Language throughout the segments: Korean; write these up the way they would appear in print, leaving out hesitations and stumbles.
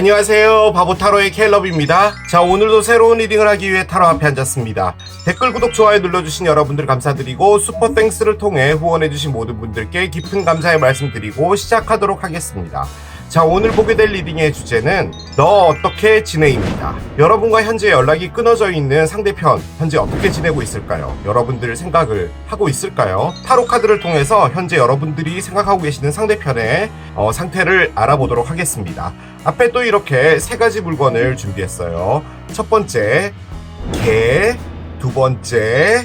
안녕하세요. 바보타로의 켈럽입니다. 자, 오늘도 새로운 리딩을 하기 위해 타로 앞에 앉았습니다. 댓글, 구독, 좋아요 눌러주신 여러분들 감사드리고 슈퍼땡스를 통해 후원해주신 모든 분들께 깊은 감사의 말씀드리고 시작하도록 하겠습니다. 자, 오늘 보게 될 리딩의 주제는 너 어떻게 지내입니다. 여러분과 현재 연락이 끊어져 있는 상대편 현재 어떻게 지내고 있을까요? 여러분들 생각을 하고 있을까요? 타로 카드를 통해서 현재 여러분들이 생각하고 계시는 상대편의 상태를 알아보도록 하겠습니다. 앞에 또 이렇게 세 가지 물건을 준비했어요. 첫 번째 개, 두 번째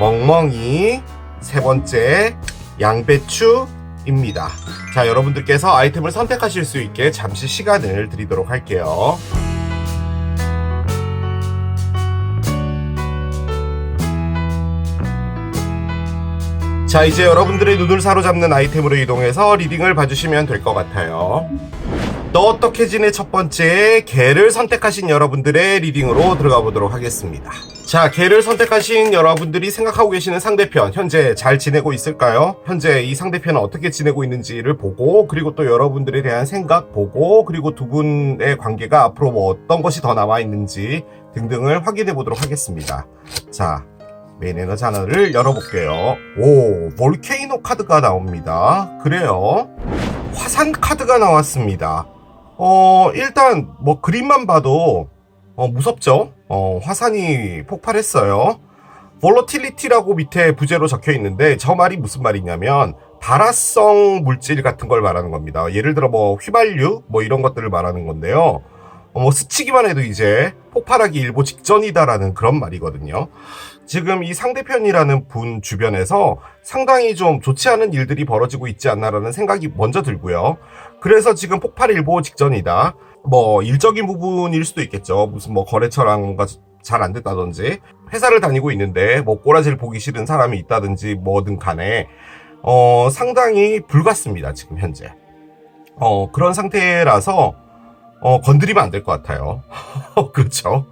멍멍이, 세 번째 양배추입니다. 자, 여러분들께서 아이템을 선택하실 수 있게 잠시 시간을 드리도록 할게요. 자, 이제 여러분들의 눈을 사로잡는 아이템으로 이동해서 리딩을 봐주시면 될 것 같아요. 너 어떻게 지내 첫 번째 개를 선택하신 여러분들의 리딩으로 들어가 보도록 하겠습니다. 자, 개를 선택하신 여러분들이 생각하고 계시는 상대편 현재 잘 지내고 있을까요? 현재 이 상대편은 어떻게 지내고 있는지를 보고, 그리고 또 여러분들에 대한 생각 보고, 그리고 두 분의 관계가 앞으로 뭐 어떤 것이 더 남아 있는지 등등을 확인해 보도록 하겠습니다. 자, 메인 에너지 하나를 열어볼게요. 오, 볼케이노 카드가 나옵니다. 그래요. 화산 카드가 나왔습니다. 일단 뭐 그림만 봐도 무섭죠? 화산이 폭발했어요. 볼러틸리티라고 밑에 부제로 적혀 있는데 저 말이 무슨 말이냐면 발화성 물질 같은 걸 말하는 겁니다. 예를 들어 뭐 휘발유 뭐 이런 것들을 말하는 건데요. 뭐 스치기만 해도 이제 폭발하기 일보 직전이다라는 그런 말이거든요. 지금 이 상대편이라는 분 주변에서 상당히 좀 좋지 않은 일들이 벌어지고 있지 않나라는 생각이 먼저 들고요. 그래서 지금 폭발 일보 직전이다. 뭐 일적인 부분일 수도 있겠죠. 무슨 뭐 거래처랑 뭔가 잘 안 됐다든지, 회사를 다니고 있는데 뭐 꼬라지를 보기 싫은 사람이 있다든지 뭐든 간에 상당히 불같습니다. 지금 현재 그런 상태라서 건드리면 안 될 것 같아요. 그렇죠.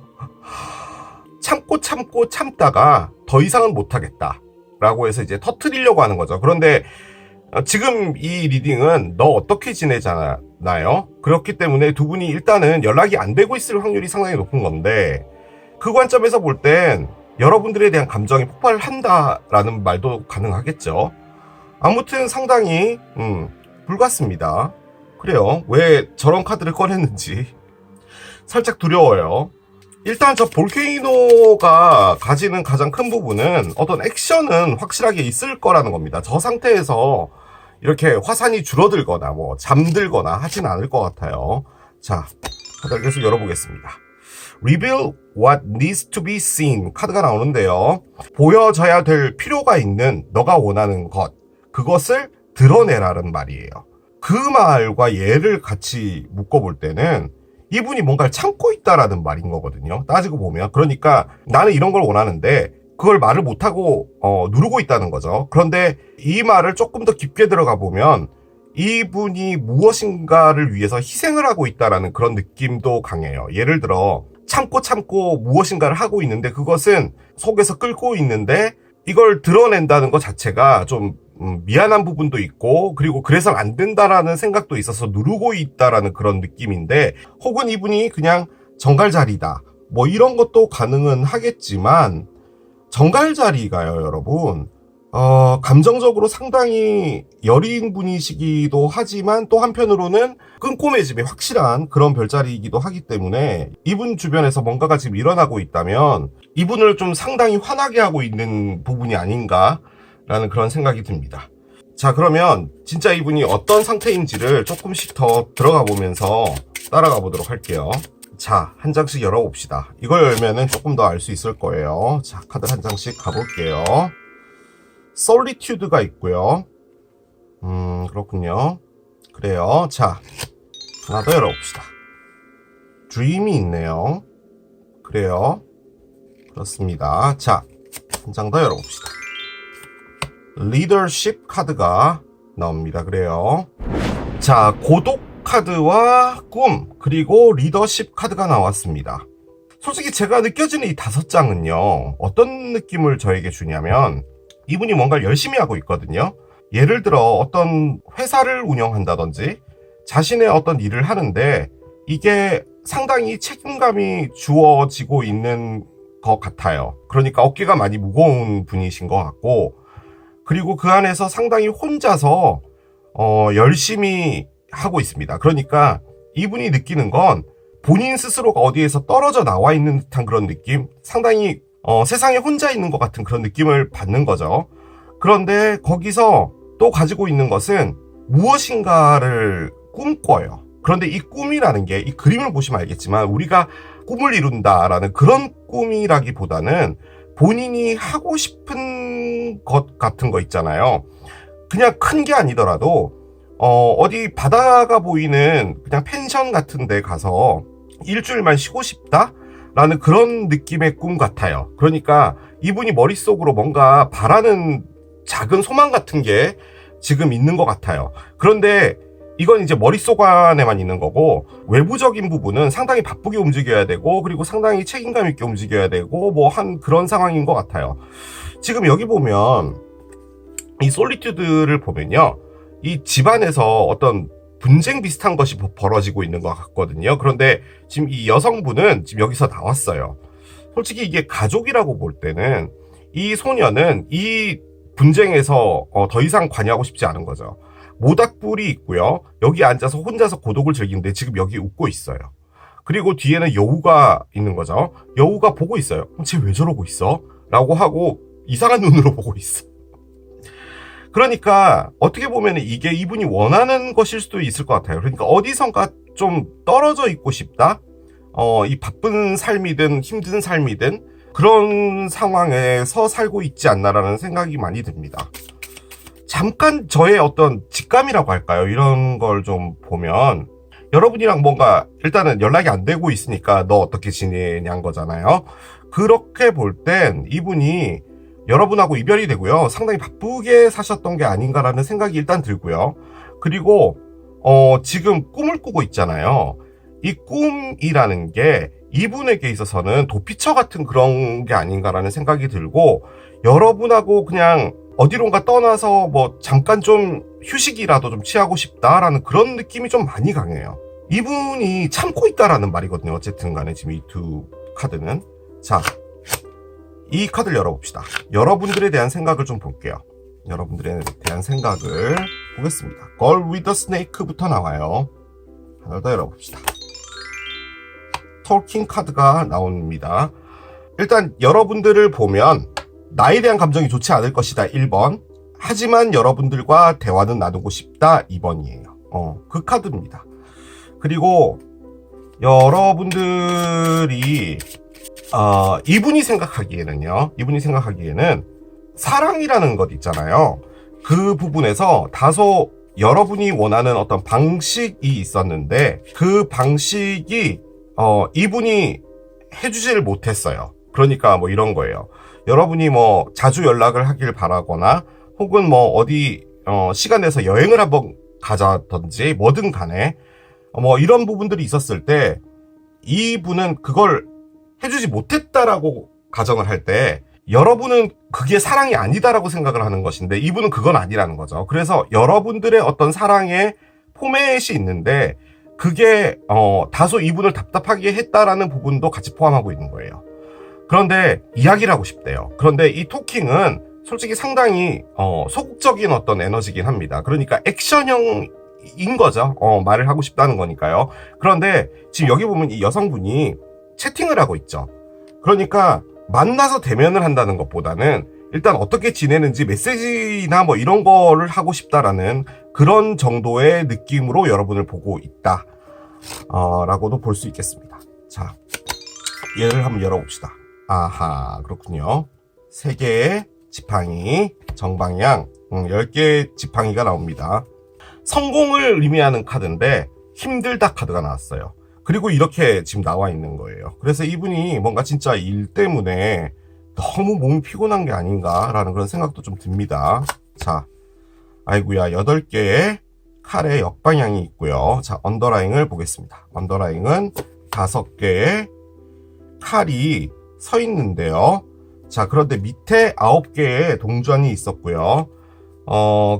참고 참다가 더 이상은 못하겠다 라고 해서 이제 터트리려고 하는 거죠. 그런데 지금 이 리딩은 너 어떻게 지내잖아요. 그렇기 때문에 두 분이 일단은 연락이 안 되고 있을 확률이 상당히 높은 건데, 그 관점에서 볼 땐 여러분들에 대한 감정이 폭발한다라는 말도 가능하겠죠. 아무튼 상당히 불같습니다. 그래요. 왜 저런 카드를 꺼냈는지 살짝 두려워요. 일단 저 볼케이노가 가지는 가장 큰 부분은 어떤 액션은 확실하게 있을 거라는 겁니다. 저 상태에서 이렇게 화산이 줄어들거나 뭐 잠들거나 하진 않을 것 같아요. 자, 카드를 계속 열어보겠습니다. Reveal what needs to be seen 카드가 나오는데요. 보여져야 될 필요가 있는 너가 원하는 것, 그것을 드러내라는 말이에요. 그 말과 얘를 같이 묶어볼 때는 이분이 뭔가를 참고 있다라는 말인 거거든요. 따지고 보면. 그러니까 나는 이런 걸 원하는데 그걸 말을 못하고 누르고 있다는 거죠. 그런데 이 말을 조금 더 깊게 들어가 보면 이분이 무엇인가를 위해서 희생을 하고 있다라는 그런 느낌도 강해요. 예를 들어 참고 무엇인가를 하고 있는데 그것은 속에서 끓고 있는데 이걸 드러낸다는 것 자체가 좀 미안한 부분도 있고, 그리고 그래서는 안 된다라는 생각도 있어서 누르고 있다라는 그런 느낌인데, 혹은 이분이 그냥 정갈자리다 뭐 이런 것도 가능은 하겠지만, 정갈자리가요 여러분 감정적으로 상당히 여린 분이시기도 하지만 또 한편으로는 끈꼬매짐이 확실한 그런 별자리이기도 하기 때문에 이분 주변에서 뭔가가 지금 일어나고 있다면 이분을 좀 상당히 화나게 하고 있는 부분이 아닌가 라는 그런 생각이 듭니다. 자, 그러면 진짜 이분이 어떤 상태인지를 조금씩 더 들어가 보면서 따라가 보도록 할게요. 자, 한 장씩 열어봅시다. 이걸 열면은 조금 더 알 수 있을 거예요. 자, 카드 한 장씩 가볼게요. 솔리튜드가 있고요. 그렇군요. 그래요. 자, 하나 더 열어봅시다. 드림이 있네요. 그래요. 그렇습니다. 자, 한 장 더 열어봅시다. 리더십 카드가 나옵니다. 그래요. 자, 고독 카드와 꿈, 그리고 리더십 카드가 나왔습니다. 솔직히 제가 느껴지는 이 5장은요 어떤 느낌을 저에게 주냐면, 이분이 뭔가를 열심히 하고 있거든요. 예를 들어 어떤 회사를 운영한다든지 자신의 어떤 일을 하는데 이게 상당히 책임감이 주어지고 있는 것 같아요. 그러니까 어깨가 많이 무거운 분이신 것 같고, 그리고 그 안에서 상당히 혼자서 열심히 하고 있습니다. 그러니까 이분이 느끼는 건 본인 스스로가 어디에서 떨어져 나와 있는 듯한 그런 느낌, 상당히 세상에 혼자 있는 것 같은 그런 느낌을 받는 거죠. 그런데 거기서 또 가지고 있는 것은 무엇인가를 꿈꿔요. 그런데 이 꿈이라는 게, 이 그림을 보시면 알겠지만 우리가 꿈을 이룬다라는 그런 꿈이라기보다는 본인이 하고 싶은 것 같은 거 있잖아요. 그냥 큰 게 아니더라도 어디 바다가 보이는 그냥 펜션 같은 데 가서 일주일만 쉬고 싶다? 라는 그런 느낌의 꿈 같아요. 그러니까 이분이 머릿속으로 뭔가 바라는 작은 소망 같은 게 지금 있는 것 같아요. 그런데 이건 이제 머릿속 안에만 있는 거고, 외부적인 부분은 상당히 바쁘게 움직여야 되고, 그리고 상당히 책임감 있게 움직여야 되고, 뭐 한 그런 상황인 것 같아요. 지금 여기 보면 이 솔리튜드를 보면요, 이 집안에서 어떤 분쟁 비슷한 것이 벌어지고 있는 것 같거든요. 그런데 지금 이 여성분은 지금 여기서 나왔어요. 솔직히 이게 가족이라고 볼 때는 이 소녀는 이 분쟁에서 더 이상 관여하고 싶지 않은 거죠. 모닥불이 있고요. 여기 앉아서 혼자서 고독을 즐기는데 지금 여기 웃고 있어요. 그리고 뒤에는 여우가 있는 거죠. 여우가 보고 있어요. 쟤 왜 저러고 있어? 라고 하고 이상한 눈으로 보고 있어. 그러니까 어떻게 보면 이게 이분이 원하는 것일 수도 있을 것 같아요. 그러니까 어디선가 좀 떨어져 있고 싶다? 이 바쁜 삶이든 힘든 삶이든 그런 상황에서 살고 있지 않나라는 생각이 많이 듭니다. 잠깐 저의 어떤 직감이라고 할까요? 이런 걸 좀 보면 여러분이랑 뭔가 일단은 연락이 안 되고 있으니까 너 어떻게 지내냐는 거잖아요. 그렇게 볼 땐 이분이 여러분하고 이별이 되고요. 상당히 바쁘게 사셨던 게 아닌가라는 생각이 일단 들고요. 그리고 지금 꿈을 꾸고 있잖아요. 이 꿈이라는 게 이분에게 있어서는 도피처 같은 그런 게 아닌가라는 생각이 들고, 여러분하고 그냥 어디론가 떠나서 뭐 잠깐 좀 휴식이라도 좀 취하고 싶다라는 그런 느낌이 좀 많이 강해요. 이분이 참고 있다라는 말이거든요. 어쨌든 간에 지금 이 두 카드는. 자, 이 카드를 열어봅시다. 여러분들에 대한 생각을 좀 볼게요. 여러분들에 대한 생각을 보겠습니다. Girl with the Snake부터 나와요. 하나 더 열어봅시다. 톨킹 카드가 나옵니다. 일단 여러분들을 보면 나에 대한 감정이 좋지 않을 것이다 1번, 하지만 여러분들과 대화는 나누고 싶다 2번이에요. 그 카드입니다. 그리고 여러분들이 이분이 생각하기에는 사랑이라는 것 있잖아요. 그 부분에서 다소 여러분이 원하는 어떤 방식이 있었는데 그 방식이 이분이 해주지를 못했어요. 그러니까 뭐 이런 거예요. 여러분이 뭐 자주 연락을 하길 바라거나 혹은 뭐 어디 시간 내서 여행을 한번 가자든지 뭐든 간에 뭐 이런 부분들이 있었을 때 이분은 그걸 해주지 못했다라고 가정을 할 때 여러분은 그게 사랑이 아니다라고 생각을 하는 것인데 이분은 그건 아니라는 거죠. 그래서 여러분들의 어떤 사랑의 포맷이 있는데 그게 다소 이분을 답답하게 했다라는 부분도 같이 포함하고 있는 거예요. 그런데 이야기를 하고 싶대요. 그런데 이 토킹은 솔직히 상당히 소극적인 어떤 에너지긴 합니다. 그러니까 액션형인 거죠. 말을 하고 싶다는 거니까요. 그런데 지금 여기 보면 이 여성분이 채팅을 하고 있죠. 그러니까 만나서 대면을 한다는 것보다는 일단 어떻게 지내는지 메시지나 뭐 이런 거를 하고 싶다라는 그런 정도의 느낌으로 여러분을 보고 있다 라고도 볼 수 있겠습니다. 자, 얘를 한번 열어봅시다. 아하, 그렇군요. 3개의 지팡이 정방향 10개의 지팡이가 나옵니다. 성공을 의미하는 카드인데 힘들다 카드가 나왔어요. 그리고 이렇게 지금 나와 있는 거예요. 그래서 이분이 뭔가 진짜 일 때문에 너무 몸이 피곤한 게 아닌가라는 그런 생각도 좀 듭니다. 자, 아이고야, 8개의 칼의 역방향이 있고요. 자, 언더라인을 보겠습니다. 언더라인은 5개의 칼이 서 있는데요. 자, 그런데 밑에 9개의 동전이 있었고요.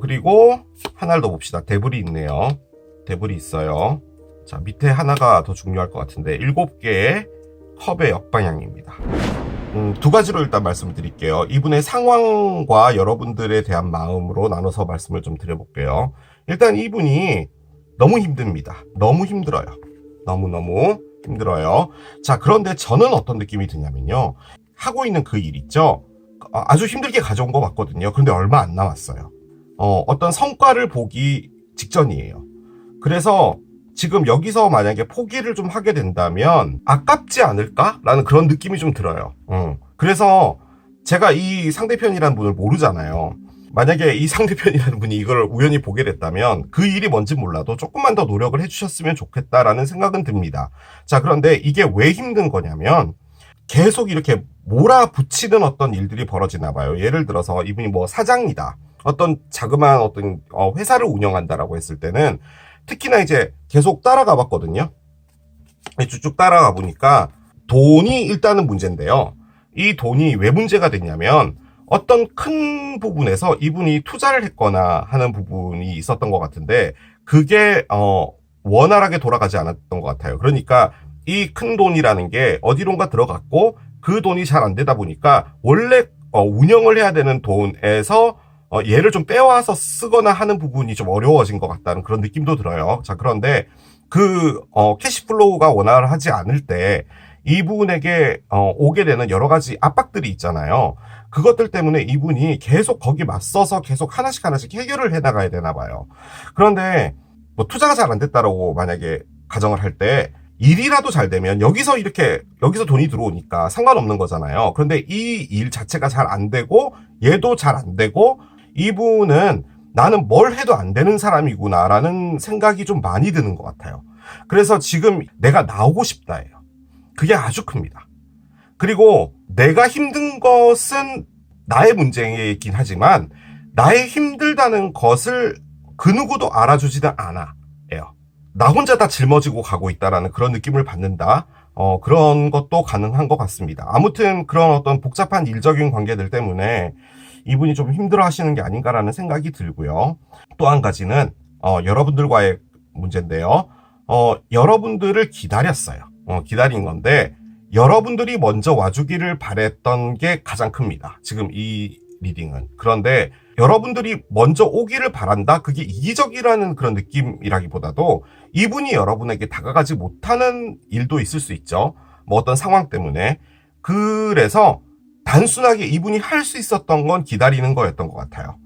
그리고 하나를 더 봅시다. 데블이 있네요. 데블이 있어요. 자, 밑에 하나가 더 중요할 것 같은데 7개의 컵의 역방향입니다. 두 가지로 일단 말씀을 드릴게요. 이분의 상황과 여러분들에 대한 마음으로 나눠서 말씀을 좀 드려볼게요. 일단 이분이 너무 힘듭니다. 너무 힘들어요. 너무너무 힘들어요. 자, 그런데 저는 어떤 느낌이 드냐면요. 하고 있는 그 일 있죠? 아주 힘들게 가져온 거 맞거든요. 그런데 얼마 안 남았어요. 어떤 성과를 보기 직전이에요. 그래서 지금 여기서 만약에 포기를 좀 하게 된다면 아깝지 않을까라는 그런 느낌이 좀 들어요. 그래서 제가 이 상대편이라는 분을 모르잖아요. 만약에 이 상대편이라는 분이 이걸 우연히 보게 됐다면 그 일이 뭔지 몰라도 조금만 더 노력을 해주셨으면 좋겠다라는 생각은 듭니다. 자, 그런데 이게 왜 힘든 거냐면 계속 이렇게 몰아붙이는 어떤 일들이 벌어지나 봐요. 예를 들어서 이분이 뭐 사장이다. 어떤 자그마한 어떤 회사를 운영한다라고 했을 때는 특히나 이제 계속 따라가 봤거든요. 쭉쭉 따라가 보니까 돈이 일단은 문제인데요. 이 돈이 왜 문제가 됐냐면 어떤 큰 부분에서 이분이 투자를 했거나 하는 부분이 있었던 것 같은데 그게 원활하게 돌아가지 않았던 것 같아요. 그러니까 이 큰 돈이라는 게 어디론가 들어갔고 그 돈이 잘 안 되다 보니까 원래 운영을 해야 되는 돈에서 얘를 좀 빼와서 쓰거나 하는 부분이 좀 어려워진 것 같다는 그런 느낌도 들어요. 자, 그런데 그 캐시플로우가 원활하지 않을 때 이분에게 오게 되는 여러 가지 압박들이 있잖아요. 그것들 때문에 이분이 계속 거기 맞서서 계속 하나씩 해결을 해나가야 되나 봐요. 그런데 뭐 투자가 잘 안 됐다라고 만약에 가정을 할 때 일이라도 잘 되면 여기서 돈이 들어오니까 상관없는 거잖아요. 그런데 이 일 자체가 잘 안 되고 얘도 잘 안 되고 이분은 나는 뭘 해도 안 되는 사람이구나라는 생각이 좀 많이 드는 것 같아요. 그래서 지금 내가 나오고 싶다예요. 그게 아주 큽니다. 그리고 내가 힘든 것은 나의 문제이긴 하지만 나의 힘들다는 것을 그 누구도 알아주지는 않아요. 나 혼자 다 짊어지고 가고 있다라는 그런 느낌을 받는다. 그런 것도 가능한 것 같습니다. 아무튼 그런 어떤 복잡한 일적인 관계들 때문에 이분이 좀 힘들어 하시는 게 아닌가라는 생각이 들고요. 또 한 가지는 여러분들과의 문제인데요. 여러분들을 기다렸어요. 기다린 건데 여러분들이 먼저 와주기를 바랬던 게 가장 큽니다. 지금 이 리딩은. 그런데 여러분들이 먼저 오기를 바란다? 그게 이기적이라는 그런 느낌이라기보다도 이분이 여러분에게 다가가지 못하는 일도 있을 수 있죠. 뭐 어떤 상황 때문에. 그래서 단순하게 이분이 할 수 있었던 건 기다리는 거였던 것 같아요.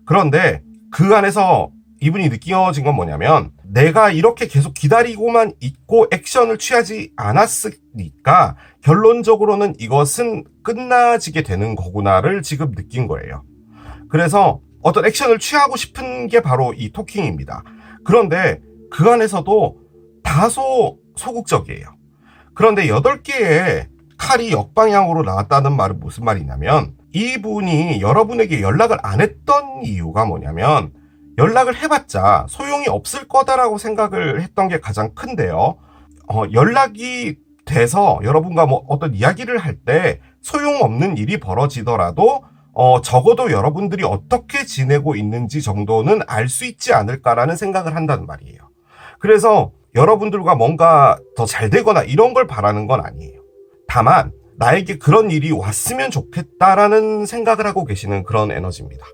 그런데 그 안에서 이분이 느껴진 건 뭐냐면 내가 이렇게 계속 기다리고만 있고 액션을 취하지 않았으니까 결론적으로는 이것은 끝나지게 되는 거구나를 지금 느낀 거예요. 그래서 어떤 액션을 취하고 싶은 게 바로 이 토킹입니다. 그런데 그 안에서도 다소 소극적이에요. 그런데 8개의 칼이 역방향으로 나왔다는 말은 무슨 말이냐면 이분이 여러분에게 연락을 안 했던 이유가 뭐냐면 연락을 해봤자 소용이 없을 거다라고 생각을 했던 게 가장 큰데요. 연락이 돼서 여러분과 뭐 어떤 이야기를 할 때 소용없는 일이 벌어지더라도 적어도 여러분들이 어떻게 지내고 있는지 정도는 알 수 있지 않을까라는 생각을 한다는 말이에요. 그래서 여러분들과 뭔가 더 잘 되거나 이런 걸 바라는 건 아니에요. 다만 나에게 그런 일이 왔으면 좋겠다라는 생각을 하고 계시는 그런 에너지입니다.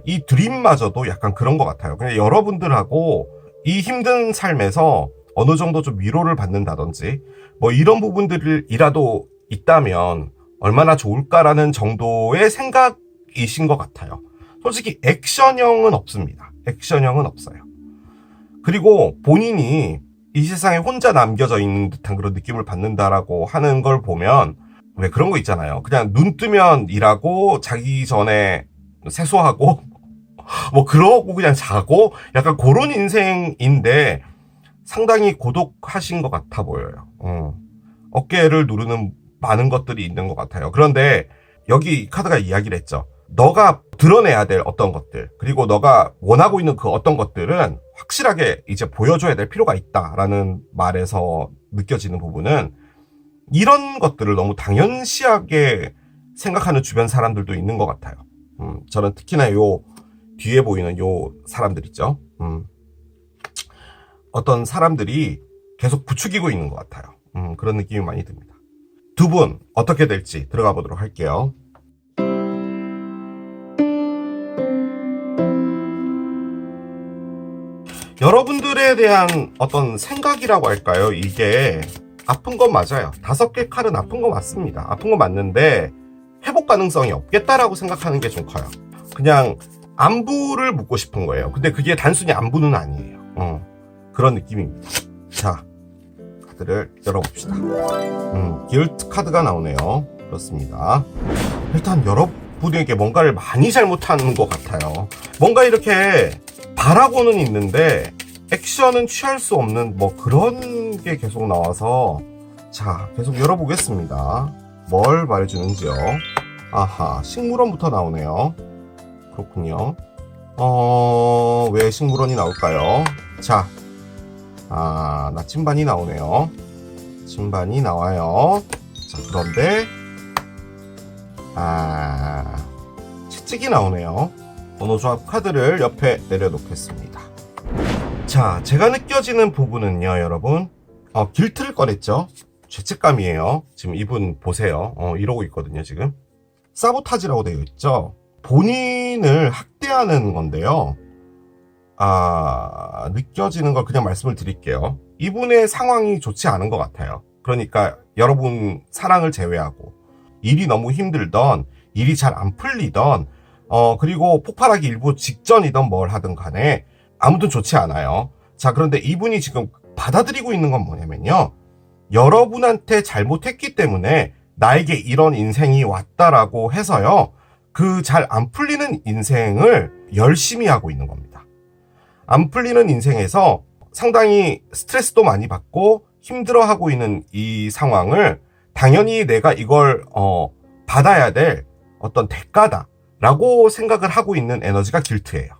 이 드림마저도 약간 그런 것 같아요. 그냥 여러분들하고 이 힘든 삶에서 어느 정도 좀 위로를 받는다든지 뭐 이런 부분들이라도 있다면 얼마나 좋을까라는 정도의 생각이신 것 같아요. 솔직히 액션형은 없습니다. 액션형은 없어요. 그리고 본인이 이 세상에 혼자 남겨져 있는 듯한 그런 느낌을 받는다라고 하는 걸 보면 왜 그런 거 있잖아요. 그냥 눈 뜨면 일하고 자기 전에 세수하고 뭐 그러고 그냥 자고 약간 그런 인생인데 상당히 고독하신 것 같아 보여요. 어깨를 누르는 많은 것들이 있는 것 같아요. 그런데 여기 카드가 이야기를 했죠. 너가 드러내야 될 어떤 것들 그리고 너가 원하고 있는 그 어떤 것들은 확실하게 이제 보여줘야 될 필요가 있다라는 말에서 느껴지는 부분은 이런 것들을 너무 당연시하게 생각하는 주변 사람들도 있는 것 같아요. 저는 특히나 요 뒤에 보이는 요 사람들 있죠. 어떤 사람들이 계속 부추기고 있는 것 같아요. 그런 느낌이 많이 듭니다. 두 분 어떻게 될지 들어가 보도록 할게요. 여러분들에 대한 어떤 생각이라고 할까요? 이게 아픈 건 맞아요. 5개 칼은 아픈 거 맞습니다. 아픈 거 맞는데 회복 가능성이 없겠다라고 생각하는 게 좀 커요. 그냥 안부를 묻고 싶은 거예요. 근데 그게 단순히 안부는 아니에요. 그런 느낌입니다. 자, 카드를 열어봅시다. 기울트 카드가 나오네요. 그렇습니다. 일단 여러분에게 뭔가를 많이 잘못하는 것 같아요. 뭔가 이렇게 바라고는 있는데 액션은 취할 수 없는 뭐 그런 게 계속 나와서, 자, 계속 열어보겠습니다. 뭘 말해주는지요. 아하, 식물원부터 나오네요. 그렇군요. 왜 식물원이 나올까요? 자, 나침반이 나오네요. 침반이 나와요. 자, 그런데 채찍이 나오네요. 번호조합 카드를 옆에 내려놓겠습니다. 자, 제가 느껴지는 부분은요, 여러분, 길트를 꺼냈죠. 죄책감이에요. 지금 이분 보세요. 이러고 있거든요, 지금. 사보타지라고 되어 있죠. 본인을 학대하는 건데요. 느껴지는 걸 그냥 말씀을 드릴게요. 이분의 상황이 좋지 않은 것 같아요. 그러니까 여러분 사랑을 제외하고 일이 너무 힘들던, 일이 잘 안 풀리던, 그리고 폭발하기 일부 직전이던 뭘 하든 간에 아무튼 좋지 않아요. 자, 그런데 이분이 지금 받아들이고 있는 건 뭐냐면요. 여러분한테 잘못했기 때문에 나에게 이런 인생이 왔다라고 해서요. 그 잘 안 풀리는 인생을 열심히 하고 있는 겁니다. 안 풀리는 인생에서 상당히 스트레스도 많이 받고 힘들어하고 있는 이 상황을 당연히 내가 이걸 받아야 될 어떤 대가다라고 생각을 하고 있는 에너지가 길트예요.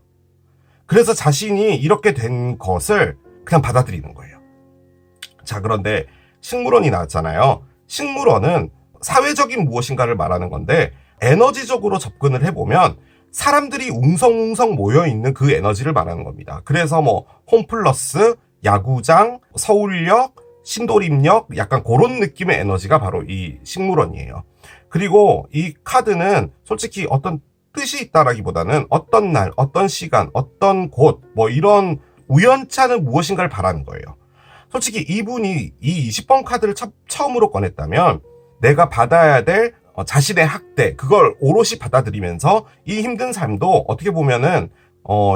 그래서 자신이 이렇게 된 것을 그냥 받아들이는 거예요. 자, 그런데 식물원이 나왔잖아요. 식물원은 사회적인 무엇인가를 말하는 건데 에너지적으로 접근을 해보면 사람들이 웅성웅성 모여있는 그 에너지를 말하는 겁니다. 그래서 뭐 홈플러스, 야구장, 서울역, 신도림역, 약간 그런 느낌의 에너지가 바로 이 식물원이에요. 그리고 이 카드는 솔직히 어떤 뜻이 있다라기보다는 어떤 날, 어떤 시간, 어떤 곳, 뭐 이런 우연찮은 무엇인가를 바라는 거예요. 솔직히 이분이 이 20번 카드를 처음으로 꺼냈다면 내가 받아야 될 자신의 학대, 그걸 오롯이 받아들이면서 이 힘든 삶도 어떻게 보면은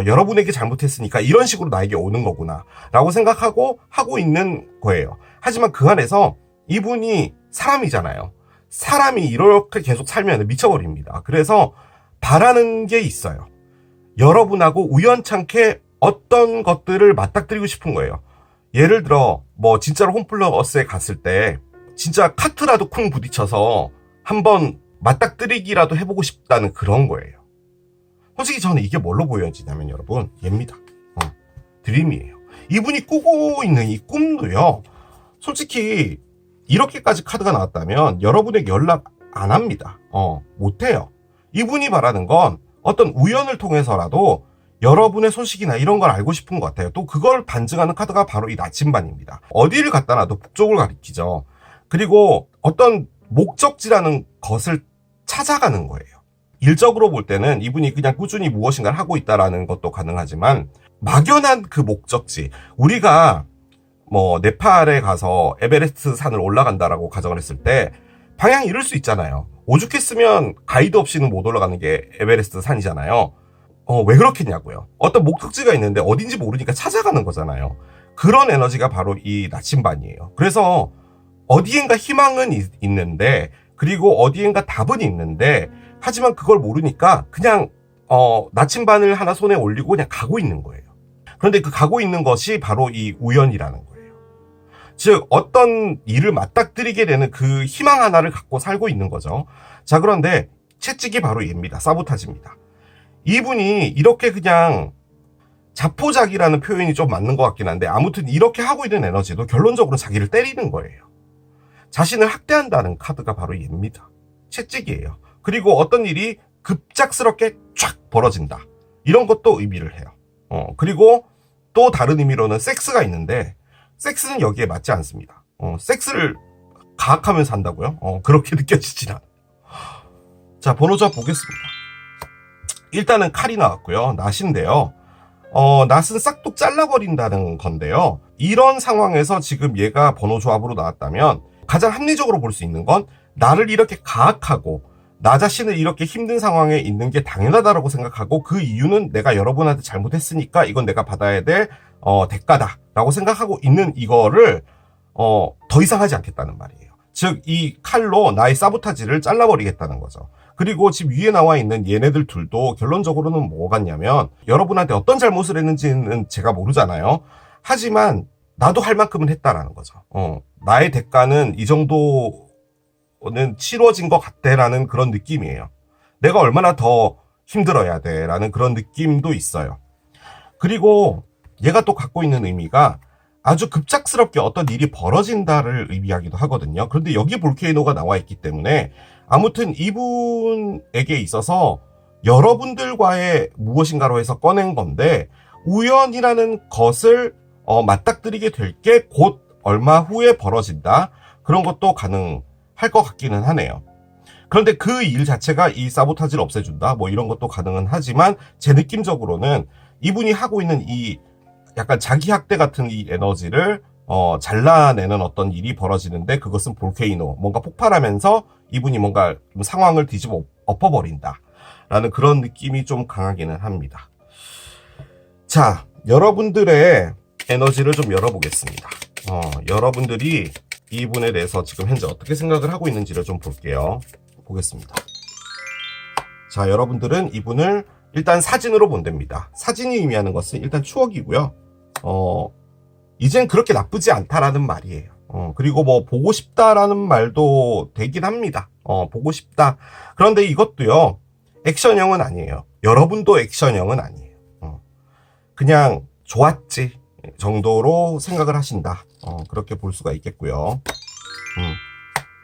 여러분에게 잘못했으니까 이런 식으로 나에게 오는 거구나 라고 생각하고 하고 있는 거예요. 하지만 그 안에서 이분이 사람이잖아요. 사람이 이렇게 계속 살면 미쳐버립니다. 그래서 바라는 게 있어요. 여러분하고 우연찮게 어떤 것들을 맞닥뜨리고 싶은 거예요. 예를 들어 뭐 진짜로 홈플러스에 갔을 때 진짜 카트라도 쿵 부딪혀서 한번 맞닥뜨리기라도 해보고 싶다는 그런 거예요. 솔직히 저는 이게 뭘로 보여지냐면 여러분, 얘입니다. 드림이에요. 이분이 꾸고 있는 이 꿈도요. 솔직히 이렇게까지 카드가 나왔다면 여러분에게 연락 안 합니다. 못해요. 이분이 바라는 건 어떤 우연을 통해서라도 여러분의 소식이나 이런 걸 알고 싶은 것 같아요. 또 그걸 반증하는 카드가 바로 이 나침반입니다. 어디를 갖다 놔도 북쪽을 가리키죠. 그리고 어떤 목적지라는 것을 찾아가는 거예요. 일적으로 볼 때는 이분이 그냥 꾸준히 무엇인가를 하고 있다라는 것도 가능하지만 막연한 그 목적지, 우리가 뭐 네팔에 가서 에베레스트 산을 올라간다라고 가정을 했을 때 방향 잃을 수 있잖아요. 오죽했으면 가이드 없이는 못 올라가는 게 에베레스트 산이잖아요. 왜 그렇겠냐고요. 어떤 목적지가 있는데 어딘지 모르니까 찾아가는 거잖아요. 그런 에너지가 바로 이 나침반이에요. 그래서 어디엔가 희망은 있는데, 그리고 어디엔가 답은 있는데, 하지만 그걸 모르니까 그냥 나침반을 하나 손에 올리고 그냥 가고 있는 거예요. 그런데 그 가고 있는 것이 바로 이 우연이라는 거예요. 즉 어떤 일을 맞닥뜨리게 되는 그 희망 하나를 갖고 살고 있는 거죠. 자, 그런데 채찍이 바로 얘입니다. 사보타지입니다. 이분이 이렇게 그냥 자포자기라는 표현이 좀 맞는 것 같긴 한데, 아무튼 이렇게 하고 있는 에너지도 결론적으로 자기를 때리는 거예요. 자신을 학대한다는 카드가 바로 얘입니다. 채찍이에요. 그리고 어떤 일이 급작스럽게 쫙 벌어진다, 이런 것도 의미를 해요. 그리고 또 다른 의미로는 섹스가 있는데, 섹스는 여기에 맞지 않습니다. 섹스를 가학하면서 한다고요? 그렇게 느껴지진 않아요. 자, 번호 조합 보겠습니다. 일단은 칼이 나왔고요. 낫인데요. 낫은 싹둑 잘라버린다는 건데요. 이런 상황에서 지금 얘가 번호 조합으로 나왔다면 가장 합리적으로 볼 수 있는 건 나를 이렇게 가학하고 나 자신을 이렇게 힘든 상황에 있는 게 당연하다라고 생각하고 그 이유는 내가 여러분한테 잘못했으니까 이건 내가 받아야 될 대가다라고 생각하고 있는 이거를 더 이상 하지 않겠다는 말이에요. 즉 이 칼로 나의 사보타지를 잘라버리겠다는 거죠. 그리고 지금 위에 나와 있는 얘네들 둘도 결론적으로는 뭐 같냐면 여러분한테 어떤 잘못을 했는지는 제가 모르잖아요. 하지만 나도 할 만큼은 했다라는 거죠. 나의 대가는 이 정도는 치러진 것 같다라는 그런 느낌이에요. 내가 얼마나 더 힘들어야 돼라는 그런 느낌도 있어요. 그리고 얘가 또 갖고 있는 의미가 아주 급작스럽게 어떤 일이 벌어진다를 의미하기도 하거든요. 그런데 여기 볼케이노가 나와 있기 때문에 아무튼 이분에게 있어서 여러분들과의 무엇인가로 해서 꺼낸 건데 우연이라는 것을 맞닥뜨리게 될 게 곧 얼마 후에 벌어진다. 그런 것도 가능할 것 같기는 하네요. 그런데 그 일 자체가 이 사보타지를 없애준다. 뭐 이런 것도 가능은 하지만 제 느낌적으로는 이분이 하고 있는 이 약간 자기 학대 같은 이 에너지를 잘라내는 어떤 일이 벌어지는데 그것은 볼케이노, 뭔가 폭발하면서 이분이 뭔가 상황을 뒤집어 엎어버린다 라는 그런 느낌이 좀 강하기는 합니다. 자, 여러분들의 에너지를 좀 열어보겠습니다. 여러분들이 이분에 대해서 지금 현재 어떻게 생각을 하고 있는지를 좀 보겠습니다. 자, 여러분들은 이분을 일단 사진으로 본답니다. 사진이 의미하는 것은 일단 추억이고요. 이젠 그렇게 나쁘지 않다라는 말이에요. 그리고 뭐 보고 싶다라는 말도 되긴 합니다. 보고 싶다. 그런데 이것도요. 액션형은 아니에요. 여러분도 액션형은 아니에요. 그냥 좋았지 정도로 생각을 하신다. 그렇게 볼 수가 있겠고요.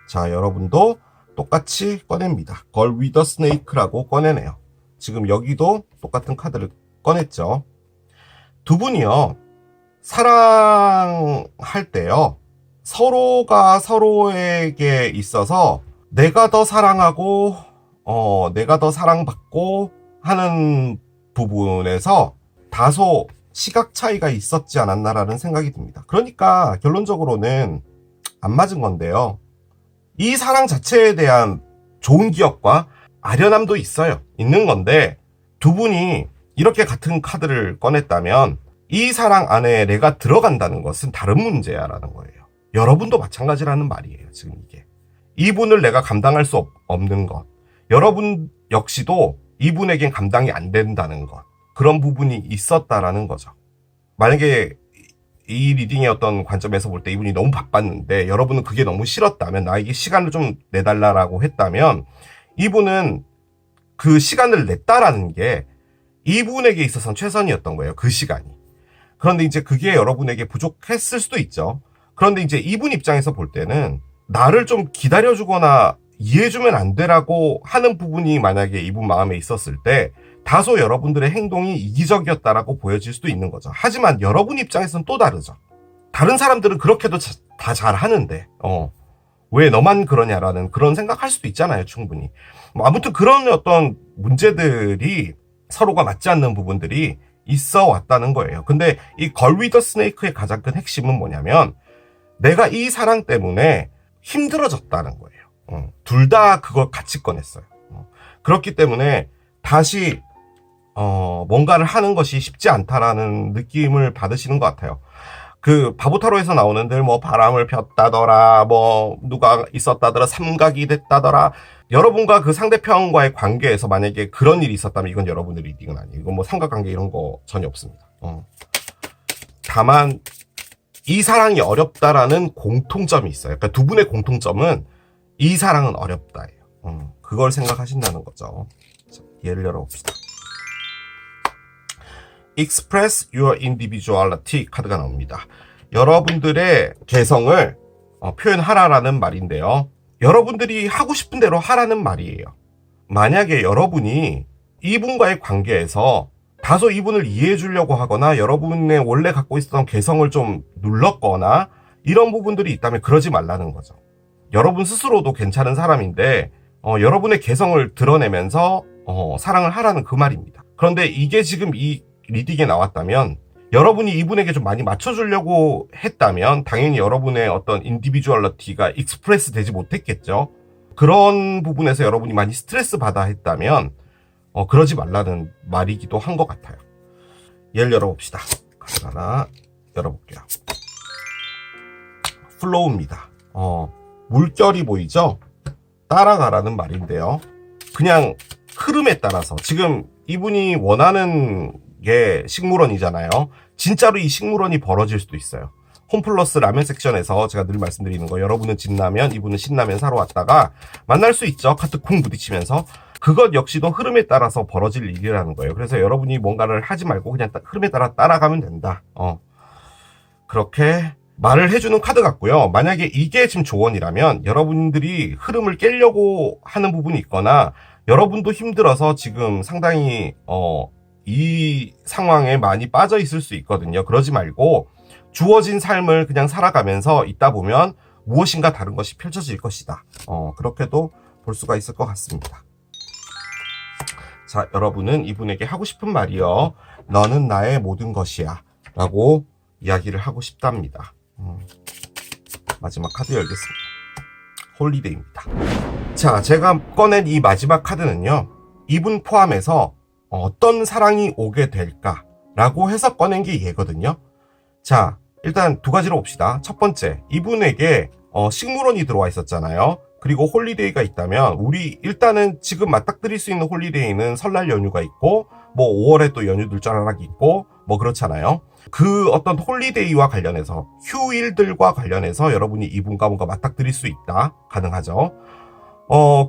자, 여러분도 똑같이 꺼냅니다. 걸 위더 스네이크라고 꺼내네요. 지금 여기도 똑같은 카드를 꺼냈죠. 두 분이요. 사랑할 때요. 서로가 서로에게 있어서 내가 더 사랑하고 내가 더 사랑받고 하는 부분에서 다소 시각 차이가 있었지 않았나라는 생각이 듭니다. 그러니까 결론적으로는 안 맞은 건데요. 이 사랑 자체에 대한 좋은 기억과 아련함도 있는 건데 두 분이 이렇게 같은 카드를 꺼냈다면 이 사랑 안에 내가 들어간다는 것은 다른 문제야 라는 거예요. 여러분도 마찬가지라는 말이에요. 지금 이게 이분을 내가 감당할 수 없는 것, 여러분 역시도 이분에겐 감당이 안 된다는 것, 그런 부분이 있었다라는 거죠. 만약에 이 리딩의 어떤 관점에서 볼 때 이분이 너무 바빴는데 여러분은 그게 너무 싫었다면, 나에게 시간을 좀 내달라라고 했다면 이분은 그 시간을 냈다라는 게 이분에게 있어서는 최선이었던 거예요. 그 시간이. 그런데 이제 그게 여러분에게 부족했을 수도 있죠. 그런데 이제 이분 입장에서 볼 때는 나를 좀 기다려주거나 이해해주면 안 되라고 하는 부분이 만약에 이분 마음에 있었을 때 다소 여러분들의 행동이 이기적이었다라고 보여질 수도 있는 거죠. 하지만 여러분 입장에서는 또 다르죠. 다른 사람들은 그렇게도 다 잘하는데 왜 너만 그러냐라는 그런 생각할 수도 있잖아요. 충분히. 뭐 아무튼 그런 어떤 문제들이 서로가 맞지 않는 부분들이 있어 왔다는 거예요. 근데 이 걸 위더 스네이크의 가장 큰 핵심은 뭐냐면 내가 이 사랑 때문에 힘들어졌다는 거예요. 둘 다 그걸 같이 꺼냈어요. 그렇기 때문에 다시 뭔가를 하는 것이 쉽지 않다라는 느낌을 받으시는 것 같아요. 그 바보타로에서 나오는들 뭐 바람을 폈다더라, 뭐 누가 있었다더라, 삼각이 됐다더라. 여러분과 그 상대편과의 관계에서 만약에 그런 일이 있었다면 이건 여러분의 리딩은 아니에요. 이건 뭐 삼각관계 이런 거 전혀 없습니다. 다만 이 사랑이 어렵다라는 공통점이 있어요. 그러니까 두 분의 공통점은 이 사랑은 어렵다예요. 그걸 생각하신다는 거죠. 자, 예를 열어봅시다. Express your individuality 카드가 나옵니다. 여러분들의 개성을 표현하라라는 말인데요. 여러분들이 하고 싶은 대로 하라는 말이에요. 만약에 여러분이 이분과의 관계에서 다소 이분을 이해해 주려고 하거나 여러분의 원래 갖고 있었던 개성을 좀 눌렀거나 이런 부분들이 있다면 그러지 말라는 거죠. 여러분 스스로도 괜찮은 사람인데 여러분의 개성을 드러내면서 사랑을 하라는 그 말입니다. 그런데 이게 지금 이 리딩에 나왔다면 여러분이 이분에게 좀 많이 맞춰주려고 했다면 당연히 여러분의 어떤 인디비주얼리티가 익스프레스 되지 못했겠죠. 그런 부분에서 여러분이 많이 스트레스 받아 했다면 그러지 말라는 말이기도 한 것 같아요. 얘를 열어봅시다. 카드 하나 열어볼게요. 플로우입니다. 물결이 보이죠? 따라가라는 말인데요. 그냥 흐름에 따라서 지금 이분이 원하는 게 식물원이잖아요. 진짜로 이 식물원이 벌어질 수도 있어요. 홈플러스 라면 섹션에서 제가 늘 말씀드리는 거, 여러분은 진라면, 이분은 신라면 사러 왔다가 만날 수 있죠. 카트 쿵 부딪히면서. 그것 역시도 흐름에 따라서 벌어질 일이라는 거예요. 그래서 여러분이 뭔가를 하지 말고 그냥 흐름에 따라 따라가면 된다. 그렇게 말을 해주는 카드 같고요. 만약에 이게 지금 조언이라면 여러분들이 흐름을 깨려고 하는 부분이 있거나 여러분도 힘들어서 지금 상당히 이 상황에 많이 빠져 있을 수 있거든요. 그러지 말고 주어진 삶을 그냥 살아가면서 있다 보면 무엇인가 다른 것이 펼쳐질 것이다. 그렇게도 볼 수가 있을 것 같습니다. 자, 여러분은 이분에게 하고 싶은 말이요. 너는 나의 모든 것이야. 라고 이야기를 하고 싶답니다. 마지막 카드 열겠습니다. 홀리데이입니다. 자, 제가 꺼낸 이 마지막 카드는요. 이분 포함해서 어떤 사랑이 오게 될까? 라고 해서 꺼낸 게 얘거든요. 자, 일단 두 가지로 봅시다. 첫 번째, 이분에게 식물원이 들어와 있었잖아요. 그리고 홀리데이가 있다면 우리 일단은 지금 맞닥뜨릴 수 있는 홀리데이는 설날 연휴가 있고 뭐 5월에 또 연휴들 쩌라락 있고 뭐 그렇잖아요. 그 어떤 홀리데이와 관련해서 휴일들과 관련해서 여러분이 이분과 뭔가 맞닥뜨릴 수 있다. 가능하죠.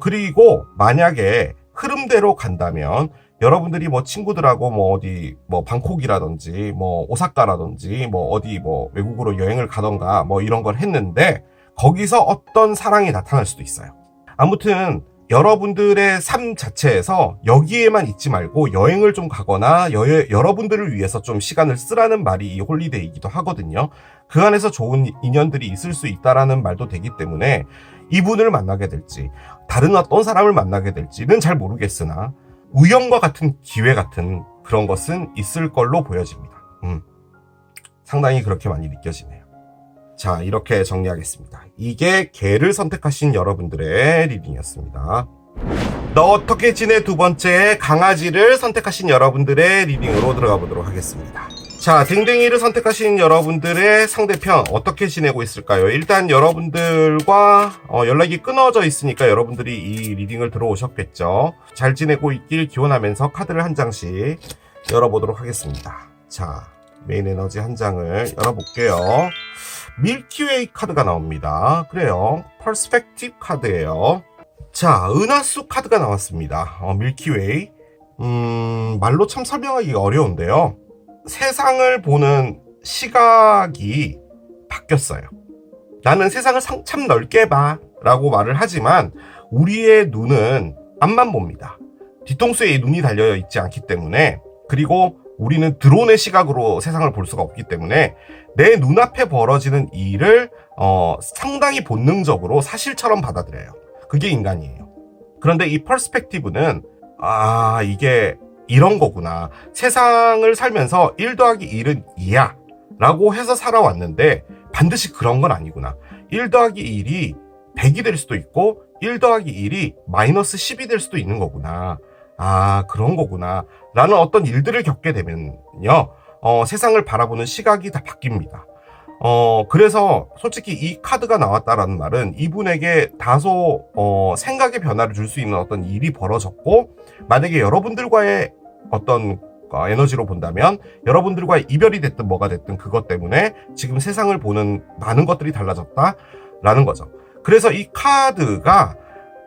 그리고 만약에 흐름대로 간다면 여러분들이 뭐 친구들하고 뭐 어디 뭐 방콕이라든지 뭐 오사카라든지 뭐 어디 뭐 외국으로 여행을 가던가 뭐 이런 걸 했는데 거기서 어떤 사랑이 나타날 수도 있어요. 아무튼 여러분들의 삶 자체에서 여기에만 있지 말고 여행을 좀 가거나 여러분들을 위해서 좀 시간을 쓰라는 말이 이 홀리데이이기도 하거든요. 그 안에서 좋은 인연들이 있을 수 있다라는 말도 되기 때문에 이분을 만나게 될지 다른 어떤 사람을 만나게 될지는 잘 모르겠으나 우연과 같은 기회 같은 그런 것은 있을 걸로 보여집니다. 상당히 그렇게 많이 느껴지네요. 자, 이렇게 정리하겠습니다. 이게 개를 선택하신 여러분들의 리딩이었습니다. 너 어떻게 지내 두 번째 강아지를 선택하신 여러분들의 리딩으로 들어가 보도록 하겠습니다. 자, 댕댕이를 선택하신 여러분들의 상대편 어떻게 지내고 있을까요? 일단 여러분들과 연락이 끊어져 있으니까 여러분들이 이 리딩을 들어오셨겠죠. 잘 지내고 있길 기원하면서 카드를 한 장씩 열어보도록 하겠습니다. 자, 메인 에너지 한 장을 열어볼게요. 밀키웨이 카드가 나옵니다. 그래요. 퍼스펙티브 카드예요. 자, 은하수 카드가 나왔습니다. 밀키웨이. 말로 참 설명하기가 어려운데요. 세상을 보는 시각이 바뀌었어요. 나는 세상을 참 넓게 봐 라고 말을 하지만 우리의 눈은 앞만 봅니다. 뒤통수에 눈이 달려 있지 않기 때문에, 그리고 우리는 드론의 시각으로 세상을 볼 수가 없기 때문에 내 눈앞에 벌어지는 일을 상당히 본능적으로 사실처럼 받아들여요. 그게 인간이에요. 그런데 이 퍼스펙티브는 이게 이런 거구나. 세상을 살면서 1 더하기 1은 2야 라고 해서 살아왔는데 반드시 그런 건 아니구나. 1 더하기 1이 100이 될 수도 있고 1 더하기 1이 마이너스 10이 될 수도 있는 거구나. 그런 거구나 라는 어떤 일들을 겪게 되면요, 세상을 바라보는 시각이 다 바뀝니다. 그래서 솔직히 이 카드가 나왔다라는 말은 이분에게 다소 생각의 변화를 줄 수 있는 어떤 일이 벌어졌고, 만약에 여러분들과의 어떤 에너지로 본다면 여러분들과의 이별이 됐든 뭐가 됐든 그것 때문에 지금 세상을 보는 많은 것들이 달라졌다라는 거죠. 그래서 이 카드가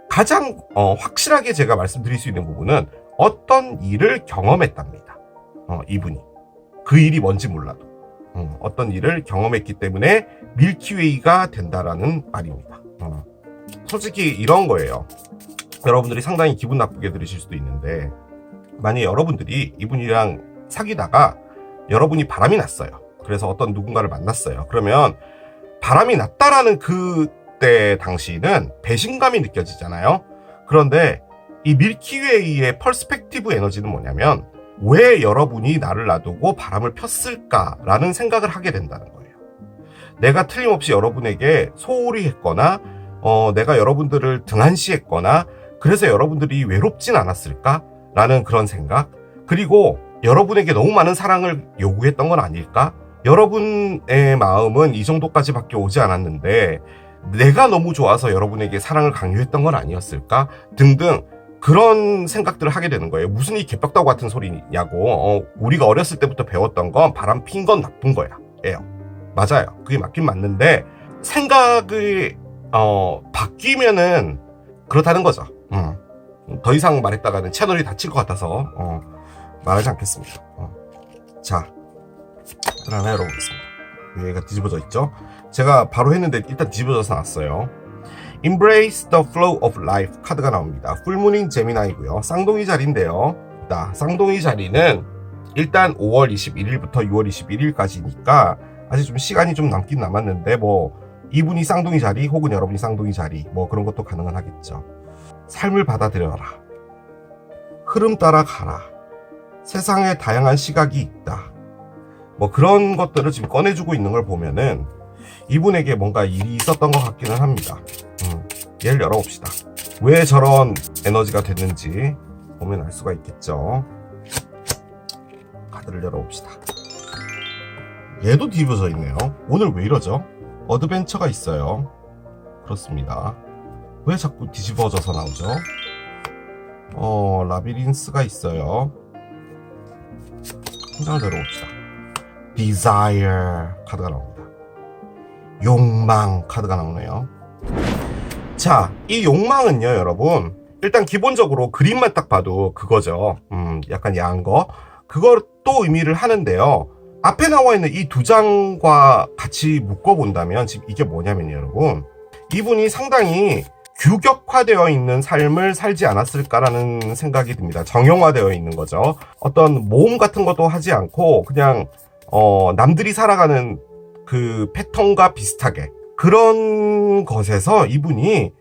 가장 확실하게 제가 말씀드릴 수 있는 부분은 어떤 일을 경험했답니다. 이분이 그 일이 뭔지 몰라도 어떤 일을 경험했기 때문에 밀키웨이가 된다라는 말입니다. 솔직히 이런 거예요. 여러분들이 상당히 기분 나쁘게 들으실 수도 있는데, 만약 여러분들이 이분이랑 사귀다가 여러분이 바람이 났어요. 그래서 어떤 누군가를 만났어요. 그러면 바람이 났다라는 그때 당시는 배신감이 느껴지잖아요. 그런데 이 밀키웨이의 퍼스펙티브 에너지는 뭐냐면 왜 여러분이 나를 놔두고 바람을 폈을까라는 생각을 하게 된다는 거예요. 내가 틀림없이 여러분에게 소홀히 했거나 내가 여러분들을 등한시했거나 그래서 여러분들이 외롭진 않았을까라는 그런 생각, 그리고 여러분에게 너무 많은 사랑을 요구했던 건 아닐까? 여러분의 마음은 이 정도까지밖에 오지 않았는데 내가 너무 좋아서 여러분에게 사랑을 강요했던 건 아니었을까? 등등 그런 생각들을 하게 되는 거예요. 무슨 이 개벽다구 같은 소리냐고. 우리가 어렸을 때부터 배웠던 건 바람 핀 건 나쁜 거야. 예요. 맞아요. 그게 맞긴 맞는데 생각이 바뀌면은 그렇다는 거죠. 더 이상 말했다가는 채널이 닫힐 것 같아서 말하지 않겠습니다. 자, 하나 열어보겠습니다. 얘가 뒤집어져 있죠? 제가 바로 했는데 일단 뒤집어져서 나왔어요. Embrace the flow of life 카드가 나옵니다. 풀무닝 제미나이고요. 쌍둥이 자리인데요. 쌍둥이 자리는 일단 5월 21일부터 6월 21일까지니까 아직 좀 시간이 좀 남긴 남았는데 뭐 이분이 쌍둥이 자리 혹은 여러분이 쌍둥이 자리 뭐 그런 것도 가능은 하겠죠. 삶을 받아들여라. 흐름 따라 가라. 세상에 다양한 시각이 있다. 뭐 그런 것들을 지금 꺼내주고 있는 걸 보면은 이분에게 뭔가 일이 있었던 것 같기는 합니다. 얘를 열어봅시다. 왜 저런 에너지가 됐는지 보면 알 수가 있겠죠. 카드를 열어봅시다. 얘도 뒤집어져 있네요. 오늘 왜 이러죠? 어드벤처가 있어요. 그렇습니다. 왜 자꾸 뒤집어져서 나오죠? 라비린스가 있어요. 한 장을 열어봅시다. Desire 카드가 나옵니다. 욕망 카드가 나오네요. 자, 이 욕망은요, 여러분. 일단 기본적으로 그림만 딱 봐도 그거죠. 약간 야한 거. 그것도 의미를 하는데요. 앞에 나와 있는 이 두 장과 같이 묶어본다면 지금 이게 뭐냐면요, 여러분. 이분이 상당히 규격화되어 있는 삶을 살지 않았을까라는 생각이 듭니다. 정형화되어 있는 거죠. 어떤 모험 같은 것도 하지 않고 그냥 남들이 살아가는 그 패턴과 비슷하게 그런 것에서 이분이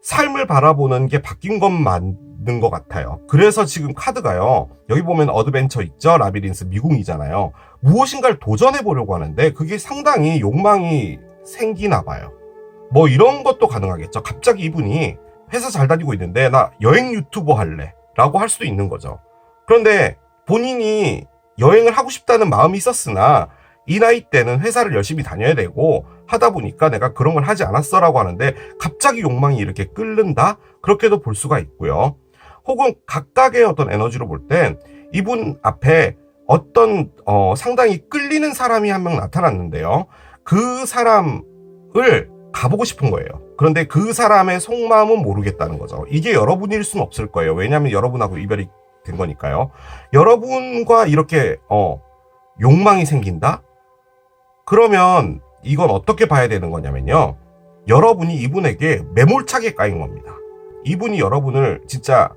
삶을 바라보는 게 바뀐 건 맞는 것 같아요. 그래서 지금 카드가요. 여기 보면 어드벤처 있죠? 라비린스 미궁이잖아요. 무엇인가를 도전해 보려고 하는데 그게 상당히 욕망이 생기나 봐요. 뭐 이런 것도 가능하겠죠. 갑자기 이분이 회사 잘 다니고 있는데 나 여행 유튜버 할래 라고 할 수도 있는 거죠. 그런데 본인이 여행을 하고 싶다는 마음이 있었으나 이 나이 때는 회사를 열심히 다녀야 되고 하다 보니까 내가 그런 걸 하지 않았어 라고 하는데 갑자기 욕망이 이렇게 끓는다? 그렇게도 볼 수가 있고요. 혹은 각각의 어떤 에너지로 볼 땐 이분 앞에 어떤 상당히 끌리는 사람이 한 명 나타났는데요. 그 사람을 가보고 싶은 거예요. 그런데 그 사람의 속마음은 모르겠다는 거죠. 이게 여러분일 수는 없을 거예요. 왜냐하면 여러분하고 이별이 된 거니까요. 여러분과 이렇게 욕망이 생긴다? 그러면 이건 어떻게 봐야 되는 거냐면요. 여러분이 이분에게 매몰차게 까인 겁니다. 이분이 여러분을 진짜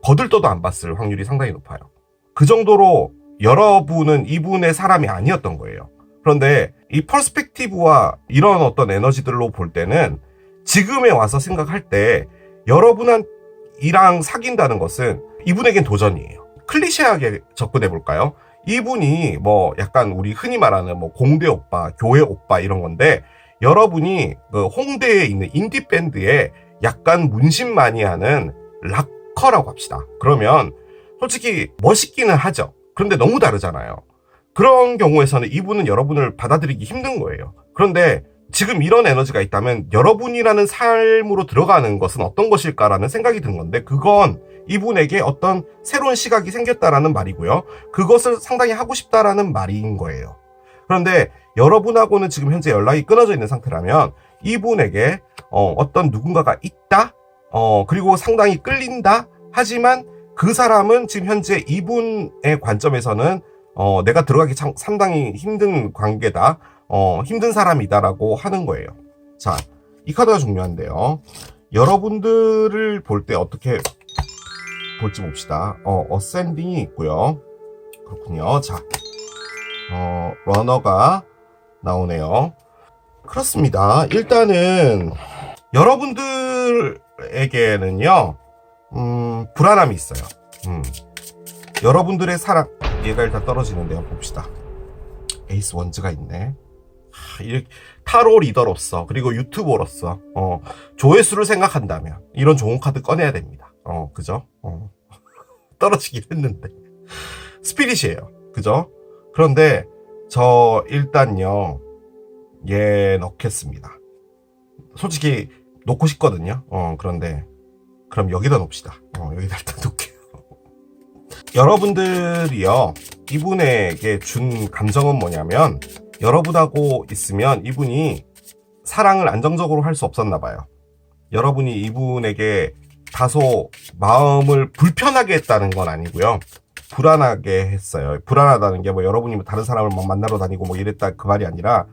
거들떠도 안 봤을 확률이 상당히 높아요. 그 정도로 여러분은 이분의 사람이 아니었던 거예요. 그런데 이 퍼스펙티브와 이런 어떤 에너지들로 볼 때는 지금에 와서 생각할 때 여러분이랑 사귄다는 것은 이분에겐 도전이에요. 클리셰하게 접근해 볼까요? 이분이 뭐 약간 우리 흔히 말하는 뭐 공대 오빠, 교회 오빠 이런 건데 여러분이 그 홍대에 있는 인디 밴드에 약간 문신 많이 하는 락커라고 합시다. 그러면 솔직히 멋있기는 하죠. 그런데 너무 다르잖아요. 그런 경우에서는 이분은 여러분을 받아들이기 힘든 거예요. 그런데 지금 이런 에너지가 있다면 여러분이라는 삶으로 들어가는 것은 어떤 것일까라는 생각이 든 건데 그건 이분에게 어떤 새로운 시각이 생겼다라는 말이고요. 그것을 상당히 하고 싶다라는 말인 거예요. 그런데 여러분하고는 지금 현재 연락이 끊어져 있는 상태라면 이분에게 어떤 누군가가 있다? 그리고 상당히 끌린다? 하지만 그 사람은 지금 현재 이분의 관점에서는 내가 들어가기 상당히 힘든 관계다. 힘든 사람이다라고 하는 거예요. 자, 이 카드가 중요한데요. 여러분들을 볼 때 어떻게 볼지 봅시다. 어센딩이 있고요. 그렇군요. 자, 러너가 나오네요. 그렇습니다. 일단은 여러분들에게는요, 불안함이 있어요. 여러분들의 사랑, 얘가 일단 떨어지는데요. 봅시다. 에이스 원즈가 있네. 타로 리더로서, 그리고 유튜버로서, 조회수를 생각한다면, 이런 좋은 카드 꺼내야 됩니다. 그죠? 떨어지긴 했는데. 스피릿이에요. 그죠? 그런데, 저, 일단요, 얘 넣겠습니다. 솔직히, 놓고 싶거든요. 그런데, 그럼 여기다 놓읍시다. 여기다 일단 놓을게요. 여러분들이요, 이분에게 준 감정은 뭐냐면, 여러분하고 있으면 이분이 사랑을 안정적으로 할 수 없었나 봐요. 여러분이 이분에게 다소 마음을 불편하게 했다는 건 아니고요. 불안하게 했어요. 불안하다는 게 뭐 여러분이 뭐 다른 사람을 막 만나러 다니고 뭐 이랬다 그 말이 아니라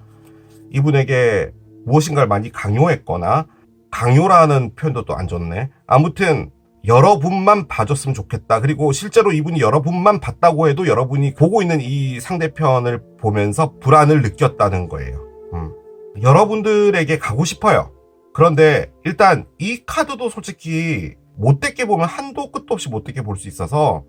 이분에게 무엇인가를 많이 강요했거나, 강요라는 표현도 또 안 좋네. 아무튼 여러분만 봐줬으면 좋겠다. 그리고 실제로 이분이 여러분만 봤다고 해도 여러분이 보고 있는 이 상대편을 보면서 불안을 느꼈다는 거예요. 여러분들에게 가고 싶어요. 그런데 일단 이 카드도 솔직히 못되게 보면 한도 끝도 없이 못되게 볼 수 있어서,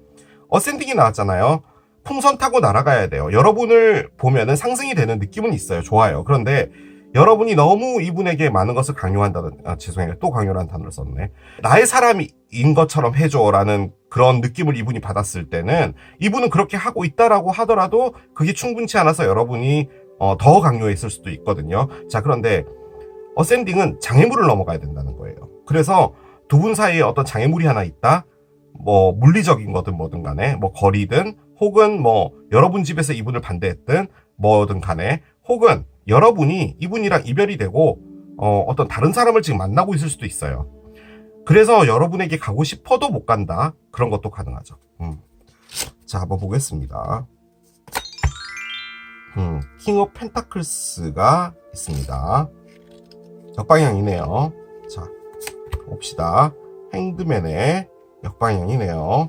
어센딩이 나왔잖아요. 풍선 타고 날아가야 돼요. 여러분을 보면은 상승이 되는 느낌은 있어요. 좋아요. 그런데 여러분이 너무 이분에게 많은 것을 강요한다는, 죄송해요. 또 강요라는 단어를 썼네. 나의 사람인 것처럼 해줘라는 그런 느낌을 이분이 받았을 때는, 이분은 그렇게 하고 있다라고 하더라도 그게 충분치 않아서 여러분이 더 강요했을 수도 있거든요. 자, 그런데 어센딩은 장애물을 넘어가야 된다는 거예요. 그래서 두 분 사이에 어떤 장애물이 하나 있다. 뭐 물리적인 거든 뭐든 간에, 뭐 거리든, 혹은 뭐 여러분 집에서 이분을 반대했든 뭐든 간에, 혹은 여러분이 이분이랑 이별이 되고 어떤 다른 사람을 지금 만나고 있을 수도 있어요. 그래서 여러분에게 가고 싶어도 못 간다. 그런 것도 가능하죠. 자, 한번 보겠습니다. 킹 오브 펜타클스가 있습니다. 역방향이네요. 자, 봅시다. 행드맨의 역방향이네요.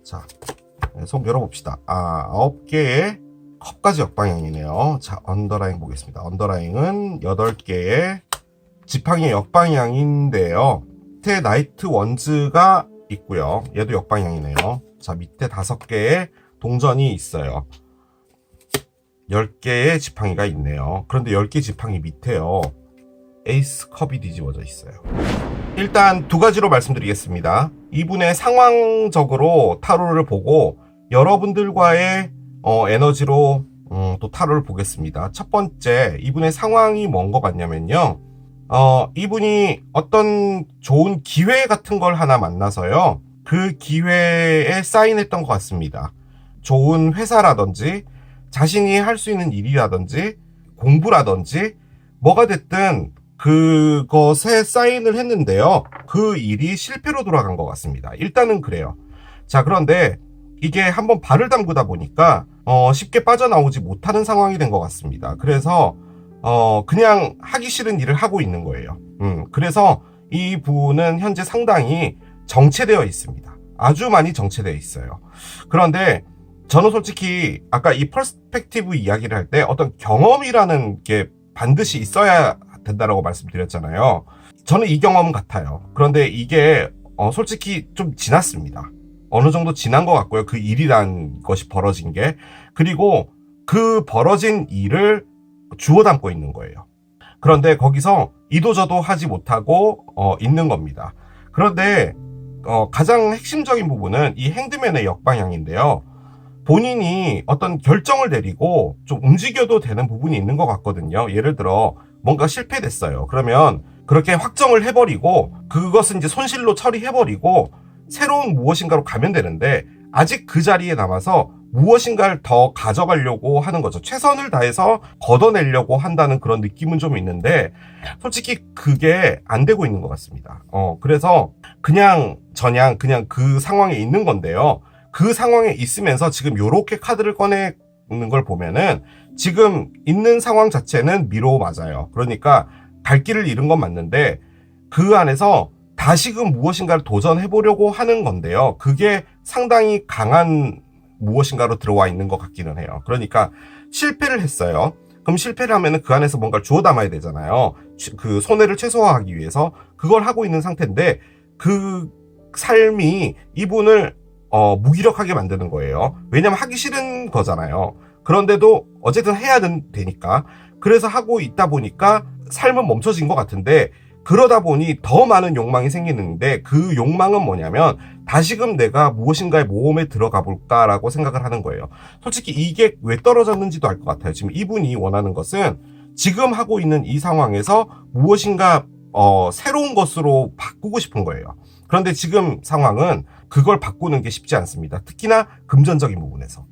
자, 손 열어봅시다. 9개의 컵까지 역방향이네요. 자, 언더라인 보겠습니다. 언더라인은 8개의 지팡이 역방향인데요. 밑에 나이트 원즈가 있고요. 얘도 역방향이네요. 자, 밑에 5개의 동전이 있어요. 10개의 지팡이가 있네요. 그런데 10개 지팡이 밑에요, 에이스 컵이 뒤집어져 있어요. 일단 두 가지로 말씀드리겠습니다. 이분의 상황적으로 타로를 보고 여러분들과의 에너지로 또 타로를 보겠습니다. 첫 번째, 이분의 상황이 뭔 것 같냐면요. 이분이 어떤 좋은 기회 같은 걸 하나 만나서요. 그 기회에 사인했던 것 같습니다. 좋은 회사라든지, 자신이 할 수 있는 일이라든지, 공부라든지, 뭐가 됐든 그것에 사인을 했는데요. 그 일이 실패로 돌아간 것 같습니다. 일단은 그래요. 자, 그런데 이게 한번 발을 담그다 보니까 쉽게 빠져나오지 못하는 상황이 된 것 같습니다. 그래서 그냥 하기 싫은 일을 하고 있는 거예요. 그래서 이 분은 현재 상당히 정체되어 있습니다. 아주 많이 정체되어 있어요. 그런데 저는 솔직히 아까 이 퍼스펙티브 이야기를 할 때 어떤 경험이라는 게 반드시 있어야 된다라고 말씀드렸잖아요. 저는 이 경험 같아요. 그런데 이게 솔직히 좀 지났습니다. 어느 정도 지난 것 같고요. 그 일이란 것이 벌어진 게. 그리고 그 벌어진 일을 주워 담고 있는 거예요. 그런데 거기서 이도저도 하지 못하고 있는 겁니다. 그런데 가장 핵심적인 부분은 이 행드맨의 역방향인데요. 본인이 어떤 결정을 내리고 좀 움직여도 되는 부분이 있는 것 같거든요. 예를 들어 뭔가 실패됐어요. 그러면 그렇게 확정을 해버리고 그것은 이제 손실로 처리해버리고 새로운 무엇인가로 가면 되는데, 아직 그 자리에 남아서 무엇인가를 더 가져가려고 하는 거죠. 최선을 다해서 걷어내려고 한다는 그런 느낌은 좀 있는데, 솔직히 그게 안 되고 있는 것 같습니다. 그래서 그냥 그 상황에 있는 건데요. 그 상황에 있으면서 지금 요렇게 카드를 꺼내는 걸 보면은 지금 있는 상황 자체는 미로 맞아요. 그러니까 갈 길을 잃은 건 맞는데 그 안에서 다시금 무엇인가를 도전해보려고 하는 건데요. 그게 상당히 강한 무엇인가로 들어와 있는 것 같기는 해요. 그러니까 실패를 했어요. 그럼 실패를 하면은 그 안에서 뭔가를 주워 담아야 되잖아요. 그 손해를 최소화하기 위해서 그걸 하고 있는 상태인데 그 삶이 이분을 무기력하게 만드는 거예요. 왜냐면 하기 싫은 거잖아요. 그런데도 어쨌든 해야 되니까. 그래서 하고 있다 보니까 삶은 멈춰진 것 같은데 그러다 보니 더 많은 욕망이 생기는데 그 욕망은 뭐냐면 다시금 내가 무엇인가의 모험에 들어가 볼까라고 생각을 하는 거예요. 솔직히 이게 왜 떨어졌는지도 알 것 같아요. 지금 이분이 원하는 것은 지금 하고 있는 이 상황에서 무엇인가 새로운 것으로 바꾸고 싶은 거예요. 그런데 지금 상황은 그걸 바꾸는 게 쉽지 않습니다. 특히나 금전적인 부분에서.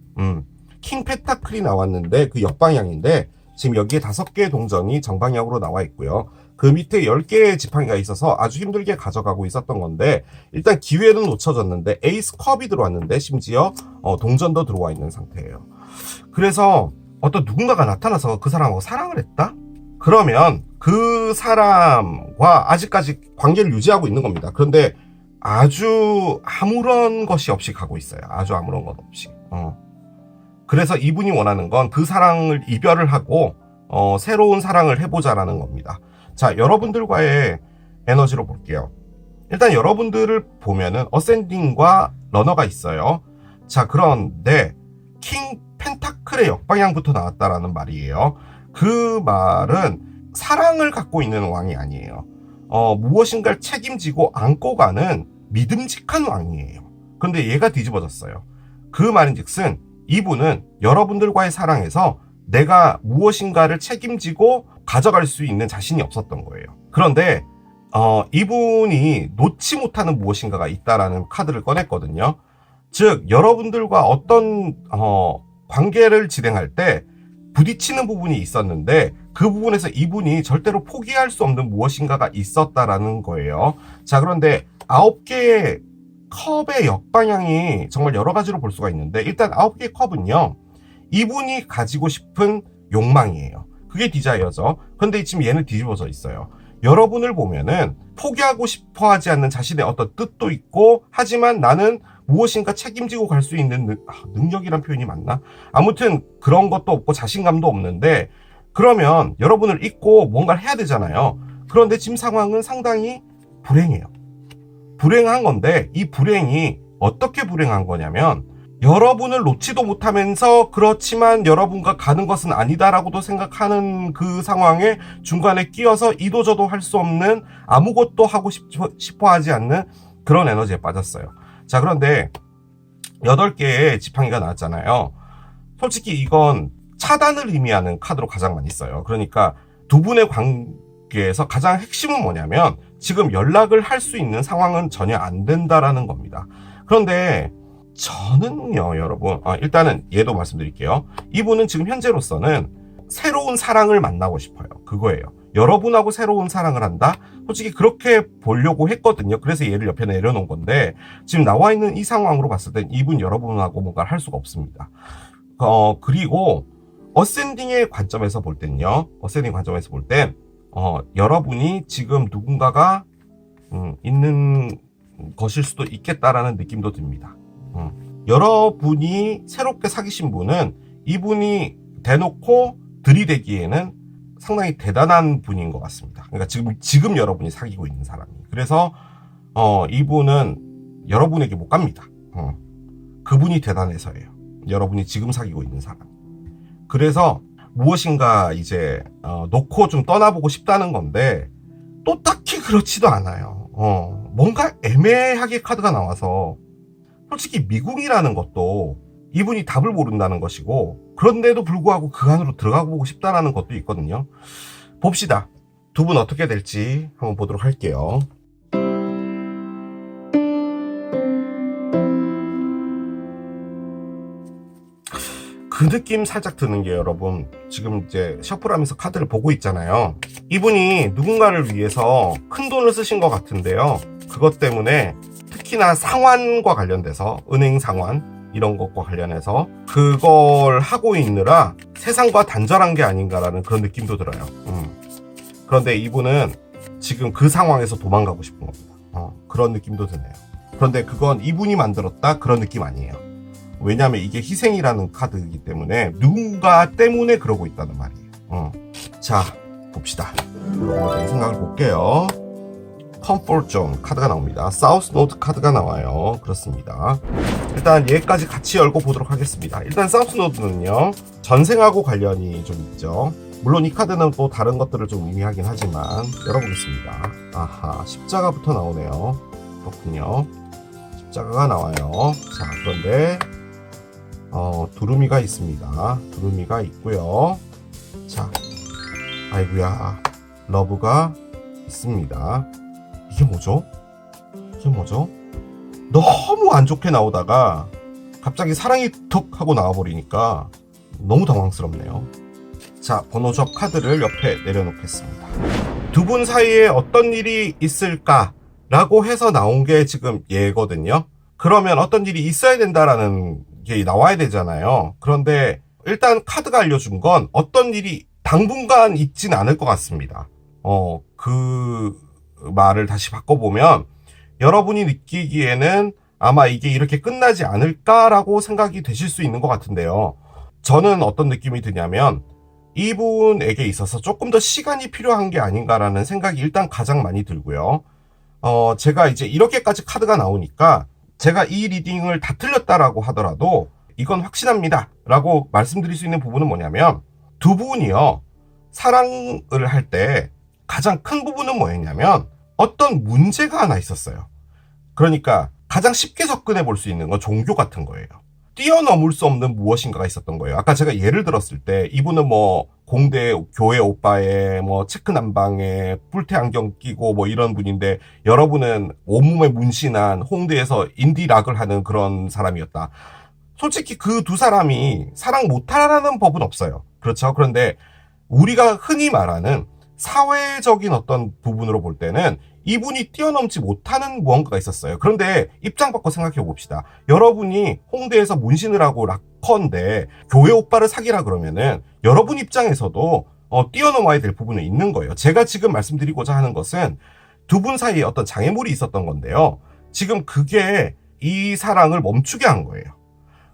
킹 펜타클이 나왔는데 그 역방향인데 지금 여기에 5개의 동전이 정방향으로 나와 있고요. 그 밑에 10개의 지팡이가 있어서 아주 힘들게 가져가고 있었던 건데 일단 기회는 놓쳐졌는데 에이스 컵이 들어왔는데 심지어 동전도 들어와 있는 상태예요. 그래서 어떤 누군가가 나타나서 그 사람하고 사랑을 했다? 그러면 그 사람과 아직까지 관계를 유지하고 있는 겁니다. 그런데 아주 아무런 것이 없이 가고 있어요. 아주 아무런 것 없이. 그래서 이분이 원하는 건 그 사랑을 이별을 하고 새로운 사랑을 해보자라는 겁니다. 자, 여러분들과의 에너지로 볼게요. 일단 여러분들을 보면은 어센딩과 러너가 있어요. 자, 그런데 킹 펜타클의 역방향부터 나왔다라는 말이에요. 그 말은 사랑을 갖고 있는 왕이 아니에요. 무엇인가를 책임지고 안고 가는 믿음직한 왕이에요. 근데 얘가 뒤집어졌어요. 그 말인즉슨 이분은 여러분들과의 사랑에서 내가 무엇인가를 책임지고 가져갈 수 있는 자신이 없었던 거예요. 그런데 이분이 놓지 못하는 무엇인가가 있다라는 카드를 꺼냈거든요. 즉 여러분들과 어떤 관계를 진행할 때 부딪히는 부분이 있었는데 그 부분에서 이분이 절대로 포기할 수 없는 무엇인가가 있었다라는 거예요. 자, 그런데 9개의 컵의 역방향이 정말 여러 가지로 볼 수가 있는데 일단 9개의 컵은요. 이분이 가지고 싶은 욕망이에요. 그게 디자이어죠. 근데 지금 얘는 뒤집어져 있어요. 여러분을 보면은 포기하고 싶어 하지 않는 자신의 어떤 뜻도 있고 하지만 나는 무엇인가 책임지고 갈 수 있는 능력이란 표현이 맞나? 아무튼 그런 것도 없고 자신감도 없는데 그러면 여러분을 잊고 뭔가를 해야 되잖아요. 그런데 지금 상황은 상당히 불행해요. 불행한 건데 이 불행이 어떻게 불행한 거냐면 여러분을 놓지도 못하면서 그렇지만 여러분과 가는 것은 아니다라고도 생각하는 그 상황에 중간에 끼어서 이도저도 할 수 없는 아무것도 하고 싶어 하지 않는 그런 에너지에 빠졌어요. 자, 그런데 8개의 지팡이가 나왔잖아요. 솔직히 이건 차단을 의미하는 카드로 가장 많이 써요. 그러니까 두 분의 관계에서 가장 핵심은 뭐냐면 지금 연락을 할 수 있는 상황은 전혀 안 된다라는 겁니다. 그런데 저는요, 여러분, 일단은 얘도 말씀드릴게요. 이분은 지금 현재로서는 새로운 사랑을 만나고 싶어요. 그거예요. 여러분하고 새로운 사랑을 한다? 솔직히 그렇게 보려고 했거든요. 그래서 얘를 옆에 내려놓은 건데 지금 나와 있는 이 상황으로 봤을 땐 이분 여러분하고 뭔가를 할 수가 없습니다. 그리고 어센딩의 관점에서 볼 땐요. 어센딩 관점에서 볼 땐 여러분이 지금 누군가가 있는 것일 수도 있겠다라는 느낌도 듭니다. 여러분이 새롭게 사귀신 분은 이분이 대놓고 들이대기에는 상당히 대단한 분인 것 같습니다. 그러니까 지금 여러분이 사귀고 있는 사람이. 그래서 이분은 여러분에게 못 갑니다. 그분이 대단해서예요. 여러분이 지금 사귀고 있는 사람. 그래서 무엇인가 이제 놓고 좀 떠나보고 싶다는 건데 또 딱히 그렇지도 않아요. 뭔가 애매하게 카드가 나와서 솔직히 미궁이라는 것도 이분이 답을 모른다는 것이고 그런데도 불구하고 그 안으로 들어가 보고 싶다는 것도 있거든요. 봅시다. 두 분 어떻게 될지 한번 보도록 할게요. 그 느낌 살짝 드는 게 여러분 지금 이제 셔플하면서 카드를 보고 있잖아요. 이분이 누군가를 위해서 큰 돈을 쓰신 것 같은데요. 그것 때문에 특히나 상환과 관련돼서 은행 상환 이런 것과 관련해서 그걸 하고 있느라 세상과 단절한 게 아닌가라는 그런 느낌도 들어요. 그런데 이분은 지금 그 상황에서 도망가고 싶은 겁니다. 그런 느낌도 드네요. 그런데 그건 이분이 만들었다 그런 느낌 아니에요. 왜냐하면 이게 희생이라는 카드이기 때문에 누군가 때문에 그러고 있다는 말이에요. 자, 봅시다. 여러분의 생각을 볼게요. 컴포트 존 카드가 나옵니다. 사우스 노드 카드가 나와요. 그렇습니다. 일단 얘까지 같이 열고 보도록 하겠습니다. 일단 사우스 노드는요, 전생하고 관련이 좀 있죠. 물론 이 카드는 또 다른 것들을 좀 의미하긴 하지만 열어보겠습니다. 아하, 십자가부터 나오네요. 그렇군요. 십자가가 나와요. 자, 그런데 두루미가 있습니다. 두루미가 있고요. 자, 아이고야, 러브가 있습니다. 이게 뭐죠? 이게 뭐죠? 너무 안 좋게 나오다가 갑자기 사랑이 툭 하고 나와버리니까 너무 당황스럽네요. 자, 번호적 카드를 옆에 내려놓겠습니다. 두 분 사이에 어떤 일이 있을까? 라고 해서 나온 게 지금 얘거든요. 그러면 어떤 일이 있어야 된다라는 게 나와야 되잖아요. 그런데 일단 카드가 알려준 건 어떤 일이 당분간 있진 않을 것 같습니다. 그 말을 다시 바꿔보면 여러분이 느끼기에는 아마 이게 이렇게 끝나지 않을까라고 생각이 되실 수 있는 것 같은데요. 저는 어떤 느낌이 드냐면 이분에게 있어서 조금 더 시간이 필요한 게 아닌가라는 생각이 일단 가장 많이 들고요. 제가 이제 이렇게까지 카드가 나오니까 제가 이 리딩을 다 틀렸다라고 하더라도 이건 확신합니다 라고 말씀드릴 수 있는 부분은 뭐냐면, 두 분이요, 사랑을 할 때 가장 큰 부분은 뭐였냐면 어떤 문제가 하나 있었어요. 그러니까 가장 쉽게 접근해 볼 수 있는 건 종교 같은 거예요. 뛰어넘을 수 없는 무엇인가가 있었던 거예요. 아까 제가 예를 들었을 때 이분은 뭐 공대 교회 오빠에 뭐 체크 남방에 뿔테 안경 끼고 뭐 이런 분인데, 여러분은 온몸에 문신한 홍대에서 인디락을 하는 그런 사람이었다. 솔직히 그 두 사람이 사랑 못하라는 법은 없어요. 그렇죠? 그런데 우리가 흔히 말하는 사회적인 어떤 부분으로 볼 때는 이분이 뛰어넘지 못하는 무언가가 있었어요. 그런데 입장 바꿔 생각해 봅시다. 여러분이 홍대에서 문신을 하고 락커인데 교회 오빠를 사귀라 그러면은 여러분 입장에서도 뛰어넘어야 될 부분은 있는 거예요. 제가 지금 말씀드리고자 하는 것은 두 분 사이에 어떤 장애물이 있었던 건데요. 지금 그게 이 사랑을 멈추게 한 거예요.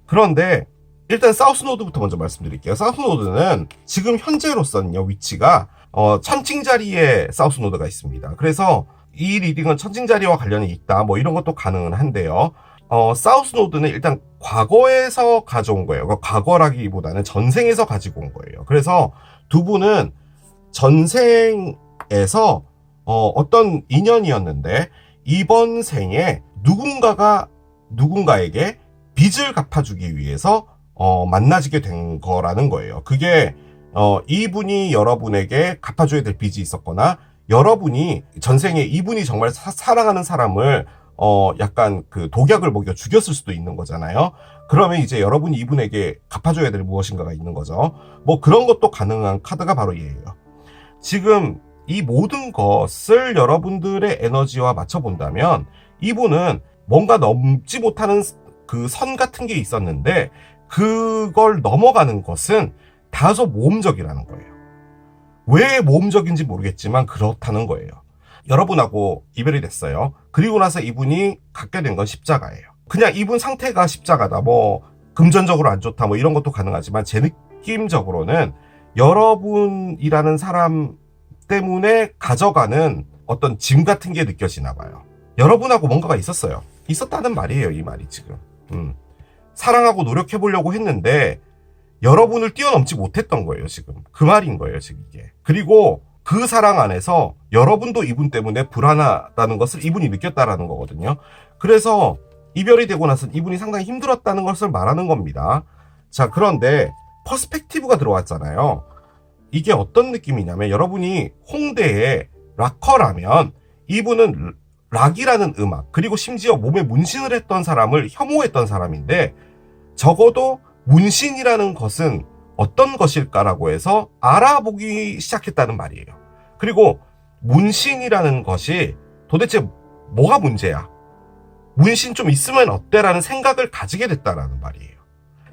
그런데 일단 사우스노드부터 먼저 말씀드릴게요. 사우스노드는 지금 현재로서는요, 위치가 천칭자리에 사우스노드가 있습니다. 그래서 이 리딩은 천칭자리와 관련이 있다, 뭐 이런 것도 가능은 한데요. 사우스노드는 일단 과거에서 가져온 거예요. 과거라기보다는 전생에서 가지고 온 거예요. 그래서 두 분은 전생에서 어떤 인연이었는데 이번 생에 누군가가 누군가에게 빚을 갚아주기 위해서 만나지게 된 거라는 거예요. 그게 이분이 여러분에게 갚아줘야 될 빚이 있었거나, 여러분이 전생에 이분이 정말 사랑하는 사람을 약간 그 독약을 먹여 죽였을 수도 있는 거잖아요. 그러면 이제 여러분이 이분에게 갚아줘야 될 무엇인가가 있는 거죠. 뭐 그런 것도 가능한 카드가 바로 얘예요. 지금 이 모든 것을 여러분들의 에너지와 맞춰본다면 이분은 뭔가 넘지 못하는 그 선 같은 게 있었는데 그걸 넘어가는 것은 다소 모험적이라는 거예요. 왜 모험적인지 모르겠지만 그렇다는 거예요. 여러분하고 이별이 됐어요. 그리고 나서 이분이 갖게 된 건 십자가예요. 그냥 이분 상태가 십자가다, 뭐 금전적으로 안 좋다, 뭐 이런 것도 가능하지만 제 느낌적으로는 여러분이라는 사람 때문에 가져가는 어떤 짐 같은 게 느껴지나 봐요. 여러분하고 뭔가가 있었어요. 있었다는 말이에요, 이 말이 지금. 사랑하고 노력해보려고 했는데 여러분을 뛰어넘지 못했던 거예요, 지금. 그 말인 거예요, 지금 이게. 그리고 그 사랑 안에서 여러분도 이분 때문에 불안하다는 것을 이분이 느꼈다라는 거거든요. 그래서 이별이 되고 나서 이분이 상당히 힘들었다는 것을 말하는 겁니다. 자, 그런데 퍼스펙티브가 들어왔잖아요. 이게 어떤 느낌이냐면, 여러분이 홍대에 락커라면 이분은 락이라는 음악, 그리고 심지어 몸에 문신을 했던 사람을 혐오했던 사람인데, 적어도 문신이라는 것은 어떤 것일까라고 해서 알아보기 시작했다는 말이에요. 그리고 문신이라는 것이 도대체 뭐가 문제야? 문신 좀 있으면 어때라는 생각을 가지게 됐다라는 말이에요.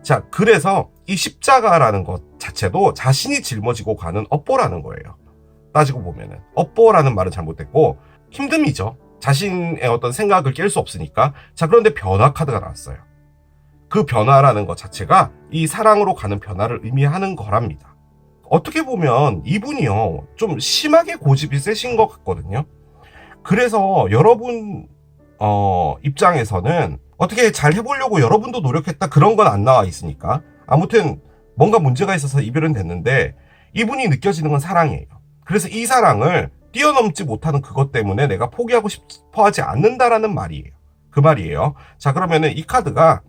자, 그래서 이 십자가라는 것 자체도 자신이 짊어지고 가는 업보라는 거예요. 따지고 보면은 업보라는 말은 잘못됐고 힘듦이죠. 자신의 어떤 생각을 깰 수 없으니까. 자, 그런데 변화 카드가 나왔어요. 그 변화라는 것 자체가 이 사랑으로 가는 변화를 의미하는 거랍니다. 어떻게 보면 이분이요, 좀 심하게 고집이 세신 것 같거든요. 그래서 여러분 입장에서는 어떻게 잘 해보려고 여러분도 노력했다 그런 건 안 나와 있으니까 아무튼 뭔가 문제가 있어서 이별은 됐는데 이분이 느껴지는 건 사랑이에요. 그래서 이 사랑을 뛰어넘지 못하는 그것 때문에 내가 포기하고 싶어 하지 않는다라는 말이에요. 그 말이에요. 자, 그러면은 이 카드가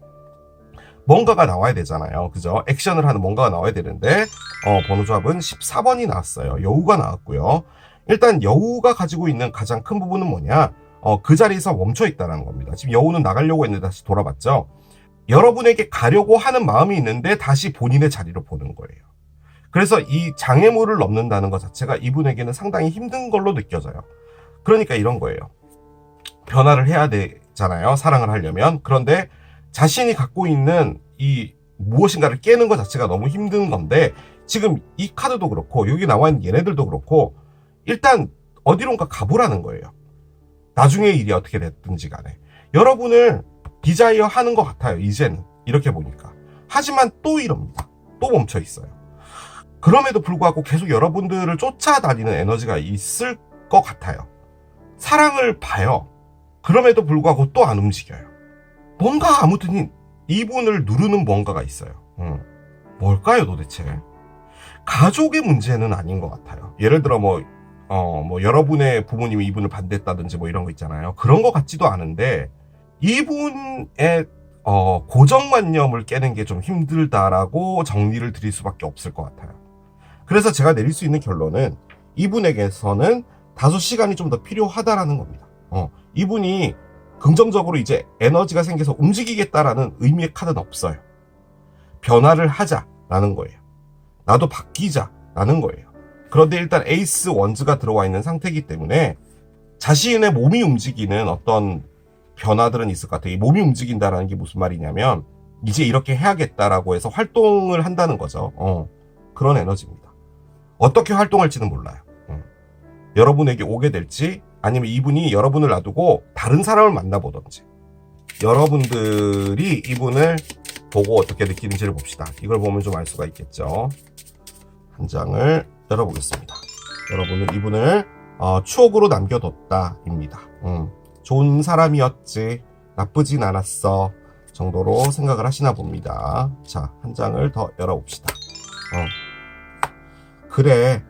뭔가가 나와야 되잖아요. 그죠? 액션을 하는 뭔가가 나와야 되는데 번호 조합은 14번이 나왔어요. 여우가 나왔고요. 일단 여우가 가지고 있는 가장 큰 부분은 뭐냐? 그 자리에서 멈춰 있다는 겁니다. 지금 여우는 나가려고 했는데 다시 돌아봤죠. 여러분에게 가려고 하는 마음이 있는데 다시 본인의 자리로 보는 거예요. 그래서 이 장애물을 넘는다는 것 자체가 이분에게는 상당히 힘든 걸로 느껴져요. 그러니까 이런 거예요. 변화를 해야 되잖아요. 사랑을 하려면. 그런데 자신이 갖고 있는 이 무엇인가를 깨는 것 자체가 너무 힘든 건데 지금 이 카드도 그렇고 여기 나와 있는 얘네들도 그렇고 일단 어디론가 가보라는 거예요. 나중에 일이 어떻게 됐든지 간에. 여러분을 디자이어 하는 것 같아요. 이제는. 이렇게 보니까. 하지만 또 이럽니다. 또 멈춰 있어요. 그럼에도 불구하고 계속 여러분들을 쫓아다니는 에너지가 있을 것 같아요. 사랑을 봐요. 그럼에도 불구하고 또 안 움직여요. 뭔가 아무튼 이분을 누르는 뭔가가 있어요. 뭘까요 도대체? 가족의 문제는 아닌 것 같아요. 예를 들어 뭐 여러분의 부모님이 이분을 반대했다든지 뭐 이런 거 있잖아요. 그런 것 같지도 않은데 이분의 고정관념을 깨는 게 좀 힘들다라고 정리를 드릴 수밖에 없을 것 같아요. 그래서 제가 내릴 수 있는 결론은 이분에게서는 다소 시간이 좀 더 필요하다라는 겁니다. 이분이 긍정적으로 이제 에너지가 생겨서 움직이겠다라는 의미의 카드는 없어요. 변화를 하자라는 거예요. 나도 바뀌자라는 거예요. 그런데 일단 에이스 원즈가 들어와 있는 상태이기 때문에 자신의 몸이 움직이는 어떤 변화들은 있을 것 같아요. 이 몸이 움직인다라는 게 무슨 말이냐면 이제 이렇게 해야겠다라고 해서 활동을 한다는 거죠. 그런 에너지입니다. 어떻게 활동할지는 몰라요. 여러분에게 오게 될지 아니면 이분이 여러분을 놔두고 다른 사람을 만나보던지 여러분들이 이분을 보고 어떻게 느끼는지를 봅시다. 이걸 보면 좀 알 수가 있겠죠. 한 장을 열어보겠습니다. 여러분은 이분을 추억으로 남겨뒀다입니다. 좋은 사람이었지, 나쁘진 않았어 정도로 생각을 하시나 봅니다. 자, 한 장을 더 열어봅시다. 그래,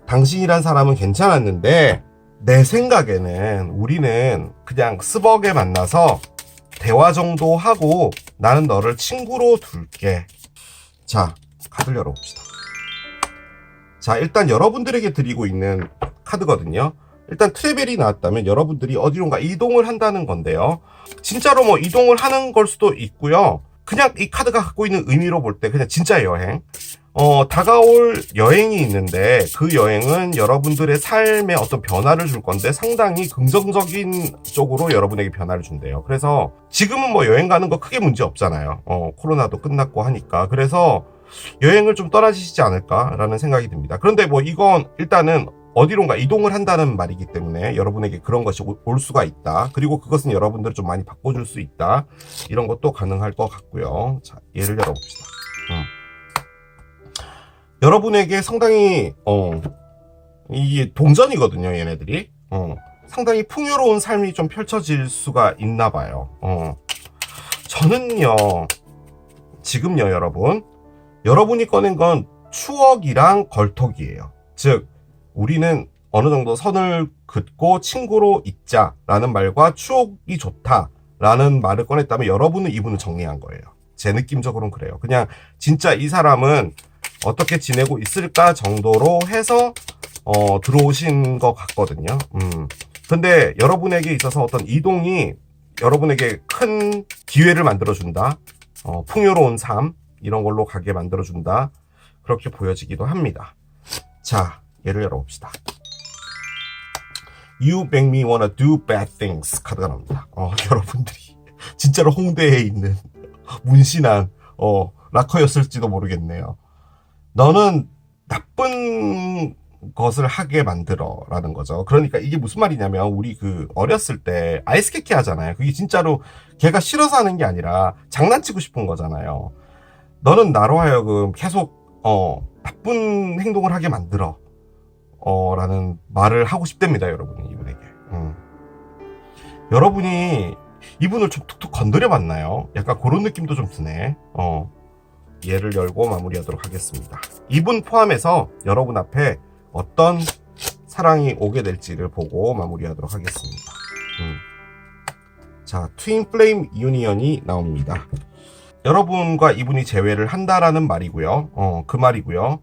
당신이란 사람은 괜찮았는데 내 생각에는 우리는 그냥 스벅에 만나서 대화 정도 하고 나는 너를 친구로 둘게. 자, 카드를 열어봅시다. 자, 일단 여러분들에게 드리고 있는 카드거든요. 일단 트래벨이 나왔다면 여러분들이 어디론가 이동을 한다는 건데요. 진짜로 뭐 이동을 하는 걸 수도 있고요. 그냥 이 카드가 갖고 있는 의미로 볼 때 그냥 진짜 여행. 다가올 여행이 있는데 그 여행은 여러분들의 삶에 어떤 변화를 줄 건데 상당히 긍정적인 쪽으로 여러분에게 변화를 준대요. 그래서 지금은 뭐 여행 가는 거 크게 문제 없잖아요. 코로나도 끝났고 하니까. 그래서 여행을 좀 떠나시지 않을까라는 생각이 듭니다. 그런데 뭐 이건 일단은 어디론가 이동을 한다는 말이기 때문에 여러분에게 그런 것이 올 수가 있다. 그리고 그것은 여러분들을 좀 많이 바꿔줄 수 있다. 이런 것도 가능할 것 같고요. 자, 얘를 열어봅시다. 여러분에게 상당히 이게 동전이거든요. 얘네들이 상당히 풍요로운 삶이 좀 펼쳐질 수가 있나 봐요. 저는요 지금요 여러분이 꺼낸 건 추억이랑 걸톡이에요. 즉 우리는 어느 정도 선을 긋고 친구로 있자라는 말과 추억이 좋다라는 말을 꺼냈다면 여러분은 이분을 정리한 거예요. 제 느낌적으로는 그래요. 그냥 진짜 이 사람은 어떻게 지내고 있을까 정도로 해서 들어오신 것 같거든요. 근데 여러분에게 있어서 어떤 이동이 여러분에게 큰 기회를 만들어준다. 풍요로운 삶 이런 걸로 가게 만들어준다. 그렇게 보여지기도 합니다. 자, 얘를 열어봅시다. You make me wanna do bad things 카드가 나옵니다. 여러분들이 진짜로 홍대에 있는 문신한 락커였을지도 모르겠네요. 너는 나쁜 것을 하게 만들어라는 거죠. 그러니까 이게 무슨 말이냐면 우리 그 어렸을 때 아이스케키 하잖아요. 그게 진짜로 걔가 싫어서 하는 게 아니라 장난치고 싶은 거잖아요. 너는 나로 하여금 계속 나쁜 행동을 하게 만들어 라는 말을 하고 싶답니다. 여러분이 이분에게. 여러분이 이분을 좀 툭툭 건드려 봤나요? 약간 그런 느낌도 좀 드네. 얘를 열고 마무리하도록 하겠습니다. 이분 포함해서 여러분 앞에 어떤 사랑이 오게 될지를 보고 마무리하도록 하겠습니다. 자, 트윈 플레임 유니언이 나옵니다. 여러분과 이분이 재회를 한다라는 말이고요. 그 말이고요.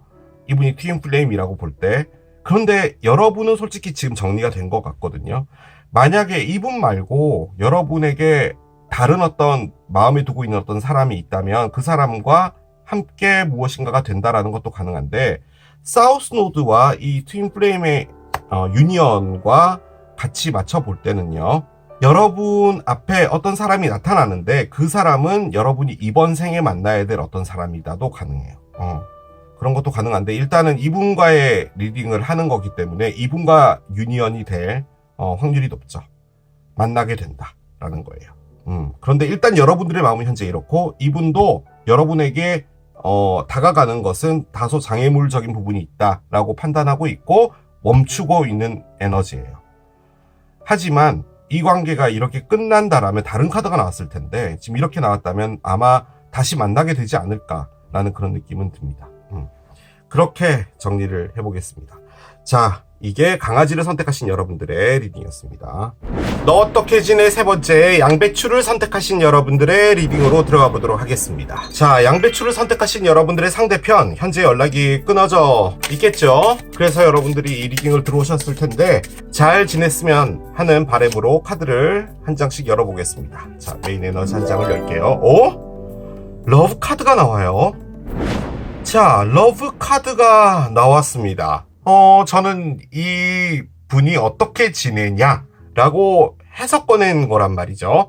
이분이 트윈 플레임이라고 볼 때, 그런데 여러분은 솔직히 지금 정리가 된 것 같거든요. 만약에 이분 말고 여러분에게 다른 어떤 마음에 두고 있는 어떤 사람이 있다면 그 사람과 함께 무엇인가가 된다라는 것도 가능한데, 사우스 노드와 이 트윈 플레임의 유니언과 같이 맞춰 볼 때는요, 여러분 앞에 어떤 사람이 나타나는데 그 사람은 여러분이 이번 생에 만나야 될 어떤 사람이다도 가능해요. 그런 것도 가능한데, 일단은 이분과의 리딩을 하는 거기 때문에 이분과 유니언이 될 확률이 높죠. 만나게 된다라는 거예요. 그런데 일단 여러분들의 마음은 현재 이렇고, 이분도 여러분에게 다가가는 것은 다소 장애물적인 부분이 있다라고 판단하고 있고 멈추고 있는 에너지예요. 하지만 이 관계가 이렇게 끝난다라면 다른 카드가 나왔을 텐데, 지금 이렇게 나왔다면 아마 다시 만나게 되지 않을까라는 그런 느낌은 듭니다. 그렇게 정리를 해보겠습니다. 자, 이게 강아지를 선택하신 여러분들의 리딩이었습니다. 너 어떻게 지내 세 번째, 양배추를 선택하신 여러분들의 리딩으로 들어가 보도록 하겠습니다. 자, 양배추를 선택하신 여러분들의 상대편 현재 연락이 끊어져 있겠죠. 그래서 여러분들이 이 리딩을 들어오셨을 텐데 잘 지냈으면 하는 바람으로 카드를 한 장씩 열어보겠습니다. 자, 메인 에너지 한 장을 열게요. 러브 카드가 나와요. 자, 러브 카드가 나왔습니다. 저는 이 분이 어떻게 지내냐라고 해서 꺼낸 거란 말이죠.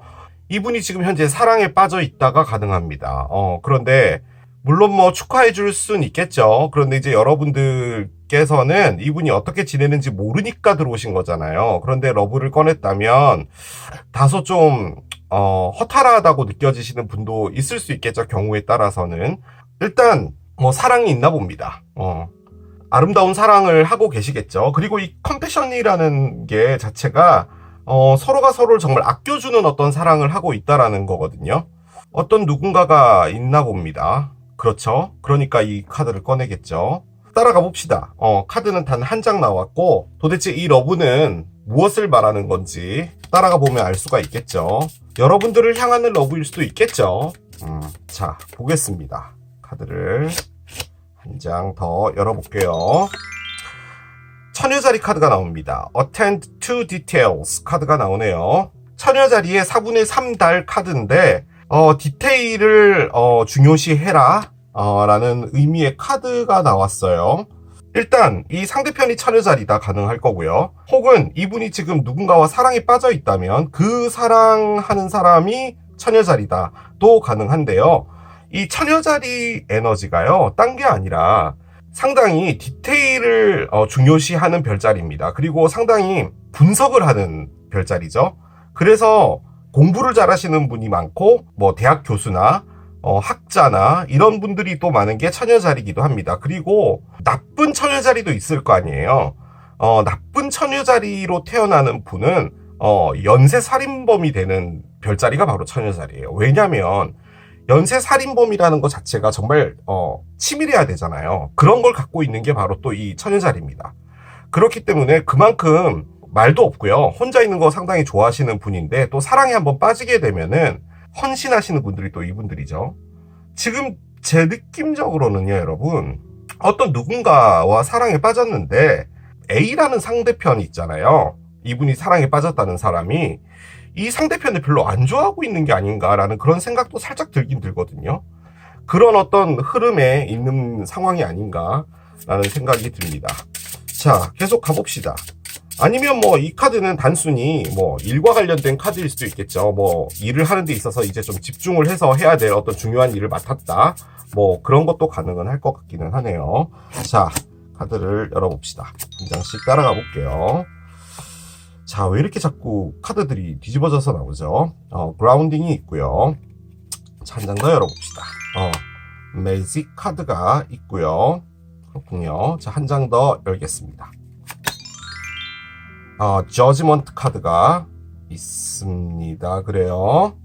이분이 지금 현재 사랑에 빠져 있다가 가능합니다. 그런데 물론 뭐 축하해 줄 순 있겠죠. 그런데 이제 여러분들께서는 이분이 어떻게 지내는지 모르니까 들어오신 거잖아요. 그런데 러브를 꺼냈다면 다소 좀 허탈하다고 느껴지시는 분도 있을 수 있겠죠. 경우에 따라서는. 일단 뭐 사랑이 있나 봅니다. 아름다운 사랑을 하고 계시겠죠. 그리고 이 컴패션이라는 게 자체가 서로가 서로를 정말 아껴주는 어떤 사랑을 하고 있다라는 거거든요. 어떤 누군가가 있나 봅니다. 그렇죠. 그러니까 이 카드를 꺼내겠죠. 따라가 봅시다. 카드는 단 한 장 나왔고 도대체 이 러브는 무엇을 말하는 건지 따라가 보면 알 수가 있겠죠. 여러분들을 향하는 러브일 수도 있겠죠. 자, 보겠습니다. 카드를 한 장 더 열어볼게요. 처녀자리 카드가 나옵니다. Attend to Details 카드가 나오네요. 처녀자리의 4분의 3달 카드인데 디테일을 중요시해라 라는 의미의 카드가 나왔어요. 일단 이 상대편이 처녀자리다 가능할 거고요. 혹은 이분이 지금 누군가와 사랑에 빠져 있다면 그 사랑하는 사람이 처녀자리다 도 가능한데요. 이 처녀자리 에너지가요, 딴 게 아니라 상당히 디테일을 중요시하는 별자리입니다. 그리고 상당히 분석을 하는 별자리죠. 그래서 공부를 잘하시는 분이 많고 뭐 대학 교수나 학자나 이런 분들이 또 많은 게 처녀자리이기도 합니다. 그리고 나쁜 처녀자리도 있을 거 아니에요. 나쁜 처녀자리로 태어나는 분은 연쇄살인범이 되는 별자리가 바로 처녀자리예요. 왜냐면 연쇄살인범이라는 것 자체가 정말 치밀해야 되잖아요. 그런 걸 갖고 있는 게 바로 또 이 처녀자리입니다. 그렇기 때문에 그만큼 말도 없고요. 혼자 있는 거 상당히 좋아하시는 분인데 또 사랑에 한번 빠지게 되면은 헌신하시는 분들이 또 이분들이죠. 지금 제 느낌적으로는요, 여러분, 어떤 누군가와 사랑에 빠졌는데 A라는 상대편이 있잖아요. 이분이 사랑에 빠졌다는 사람이 이 상대편을 별로 안 좋아하고 있는 게 아닌가라는 그런 생각도 살짝 들긴 들거든요. 그런 어떤 흐름에 있는 상황이 아닌가라는 생각이 듭니다. 자, 계속 가봅시다. 아니면 뭐 이 카드는 단순히 뭐 일과 관련된 카드일 수도 있겠죠. 뭐 일을 하는 데 있어서 이제 좀 집중을 해서 해야 될 어떤 중요한 일을 맡았다. 뭐 그런 것도 가능은 할 것 같기는 하네요. 자, 카드를 열어봅시다. 한 장씩 따라가 볼게요. 자, 왜 이렇게 자꾸 카드들이 뒤집어져서 나오죠? 그라운딩이 있고요. 자, 한 장 더 열어봅시다. 매직 카드가 있고요. 그렇군요. 자, 한 장 더 열겠습니다. 저지먼트 카드가 있습니다. 그래요.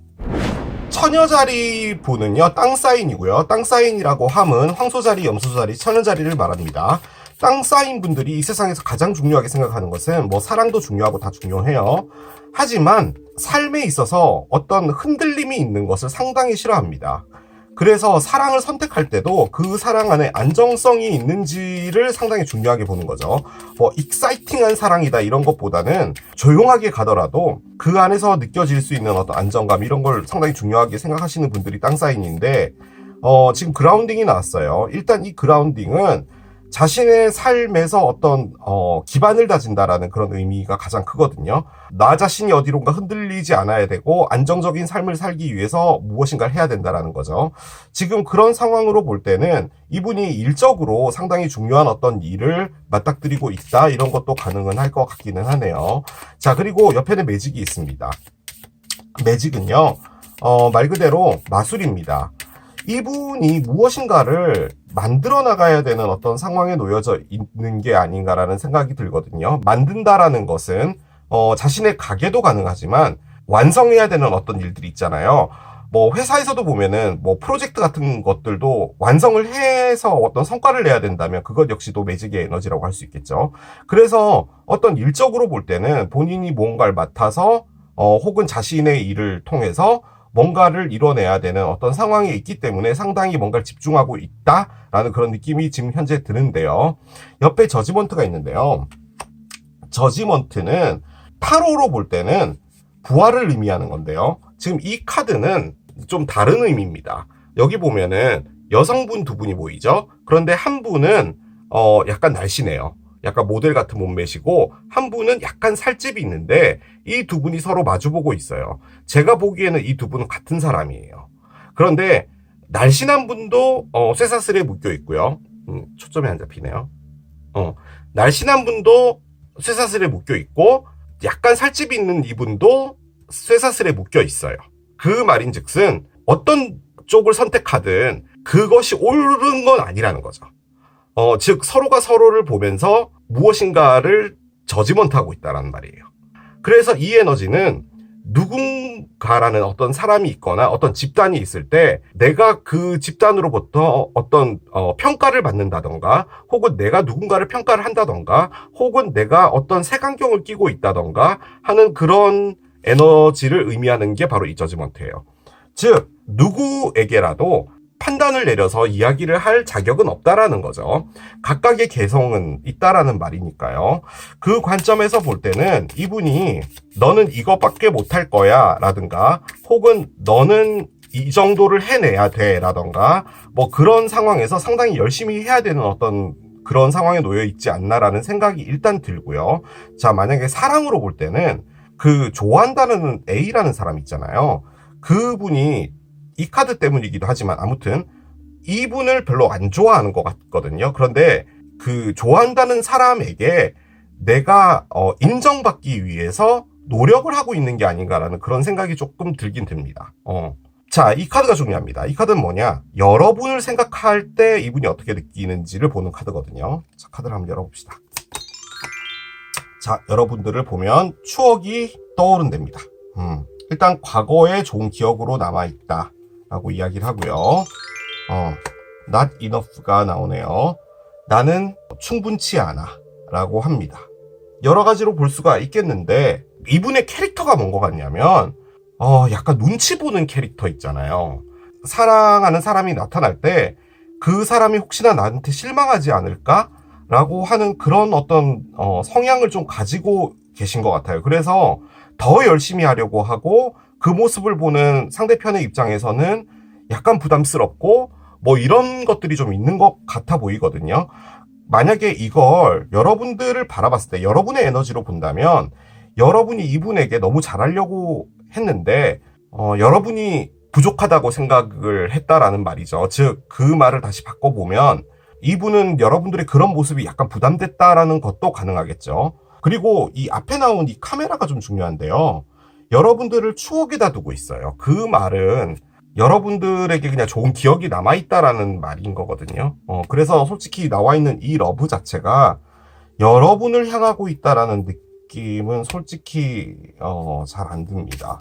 처녀자리 분은요, 땅사인이고요. 땅사인이라고 함은 황소자리, 염소자리, 처녀자리를 말합니다. 땅사인 분들이 이 세상에서 가장 중요하게 생각하는 것은 뭐 사랑도 중요하고 다 중요해요. 하지만 삶에 있어서 어떤 흔들림이 있는 것을 상당히 싫어합니다. 그래서 사랑을 선택할 때도 그 사랑 안에 안정성이 있는지를 상당히 중요하게 보는 거죠. 뭐 익사이팅한 사랑이다 이런 것보다는 조용하게 가더라도 그 안에서 느껴질 수 있는 어떤 안정감 이런 걸 상당히 중요하게 생각하시는 분들이 땅사인인데 지금 그라운딩이 나왔어요. 일단 이 그라운딩은 자신의 삶에서 어떤 기반을 다진다라는 그런 의미가 가장 크거든요. 나 자신이 어디론가 흔들리지 않아야 되고 안정적인 삶을 살기 위해서 무엇인가를 해야 된다라는 거죠. 지금 그런 상황으로 볼 때는 이분이 일적으로 상당히 중요한 어떤 일을 맞닥뜨리고 있다 이런 것도 가능은 할 것 같기는 하네요. 자, 그리고 옆에는 매직이 있습니다. 매직은요 말 그대로 마술입니다. 이분이 무엇인가를 만들어 나가야 되는 어떤 상황에 놓여져 있는 게 아닌가라는 생각이 들거든요. 만든다라는 것은 자신의 가게도 가능하지만 완성해야 되는 어떤 일들이 있잖아요. 뭐 회사에서도 보면은 뭐 프로젝트 같은 것들도 완성을 해서 어떤 성과를 내야 된다면 그것 역시도 매직의 에너지라고 할 수 있겠죠. 그래서 어떤 일적으로 볼 때는 본인이 뭔가를 맡아서 혹은 자신의 일을 통해서 뭔가를 이뤄내야 되는 어떤 상황에 있기 때문에 상당히 뭔가를 집중하고 있다라는 그런 느낌이 지금 현재 드는데요. 옆에 저지먼트가 있는데요. 저지먼트는 타로로 볼 때는 부활을 의미하는 건데요. 지금 이 카드는 좀 다른 의미입니다. 여기 보면은 여성분 두 분이 보이죠? 그런데 한 분은 약간 날씬해요. 약간 모델 같은 몸매시고 한 분은 약간 살집이 있는데 이 두 분이 서로 마주보고 있어요. 제가 보기에는 이 두 분은 같은 사람이에요. 그런데 날씬한 분도 쇠사슬에 묶여 있고요. 초점이 안 잡히네요. 날씬한 분도 쇠사슬에 묶여 있고 약간 살집이 있는 이분도 쇠사슬에 묶여 있어요. 그 말인즉슨 어떤 쪽을 선택하든 그것이 옳은 건 아니라는 거죠. 즉 서로가 서로를 보면서 무엇인가를 저지먼트하고 있다는 말이에요. 그래서 이 에너지는 누군가라는 어떤 사람이 있거나 어떤 집단이 있을 때 내가 그 집단으로부터 어떤 평가를 받는다던가 혹은 내가 누군가를 평가를 한다던가 혹은 내가 어떤 색안경을 끼고 있다던가 하는 그런 에너지를 의미하는 게 바로 이 저지먼트예요. 즉 누구에게라도 판단을 내려서 이야기를 할 자격은 없다라는 거죠. 각각의 개성은 있다라는 말이니까요. 그 관점에서 볼 때는 이분이 너는 이것밖에 못할 거야 라든가 혹은 너는 이 정도를 해내야 돼 라든가 뭐 그런 상황에서 상당히 열심히 해야 되는 어떤 그런 상황에 놓여 있지 않나라는 생각이 일단 들고요. 자, 만약에 사랑으로 볼 때는 그 좋아한다는 A라는 사람 있잖아요. 그분이 이 카드 때문이기도 하지만 아무튼 이분을 별로 안 좋아하는 것 같거든요. 그런데 그 좋아한다는 사람에게 내가 인정받기 위해서 노력을 하고 있는 게 아닌가라는 그런 생각이 조금 들긴 듭니다. 자, 이 카드가 중요합니다. 이 카드는 뭐냐? 여러분을 생각할 때 이분이 어떻게 느끼는지를 보는 카드거든요. 자, 카드를 한번 열어봅시다. 자, 여러분들을 보면 추억이 떠오른답니다. 일단 과거의 좋은 기억으로 남아있다 라고 이야기를 하고요. not enough가 나오네요. 나는 충분치 않아 라고 합니다. 여러 가지로 볼 수가 있겠는데 이분의 캐릭터가 뭔 것 같냐면 약간 눈치 보는 캐릭터 있잖아요. 사랑하는 사람이 나타날 때 그 사람이 혹시나 나한테 실망하지 않을까? 라고 하는 그런 어떤 성향을 좀 가지고 계신 것 같아요. 그래서 더 열심히 하려고 하고 그 모습을 보는 상대편의 입장에서는 약간 부담스럽고 뭐 이런 것들이 좀 있는 것 같아 보이거든요. 만약에 이걸 여러분들을 바라봤을 때 여러분의 에너지로 본다면 여러분이 이분에게 너무 잘하려고 했는데 여러분이 부족하다고 생각을 했다라는 말이죠. 즉 그 말을 다시 바꿔보면 이분은 여러분들의 그런 모습이 약간 부담됐다라는 것도 가능하겠죠. 그리고 이 앞에 나온 이 카메라가 좀 중요한데요. 여러분들을 추억에다 두고 있어요. 그 말은 여러분들에게 그냥 좋은 기억이 남아있다라는 말인 거거든요. 그래서 솔직히 나와 있는 이 러브 자체가 여러분을 향하고 있다라는 느낌은 솔직히 잘 안 듭니다.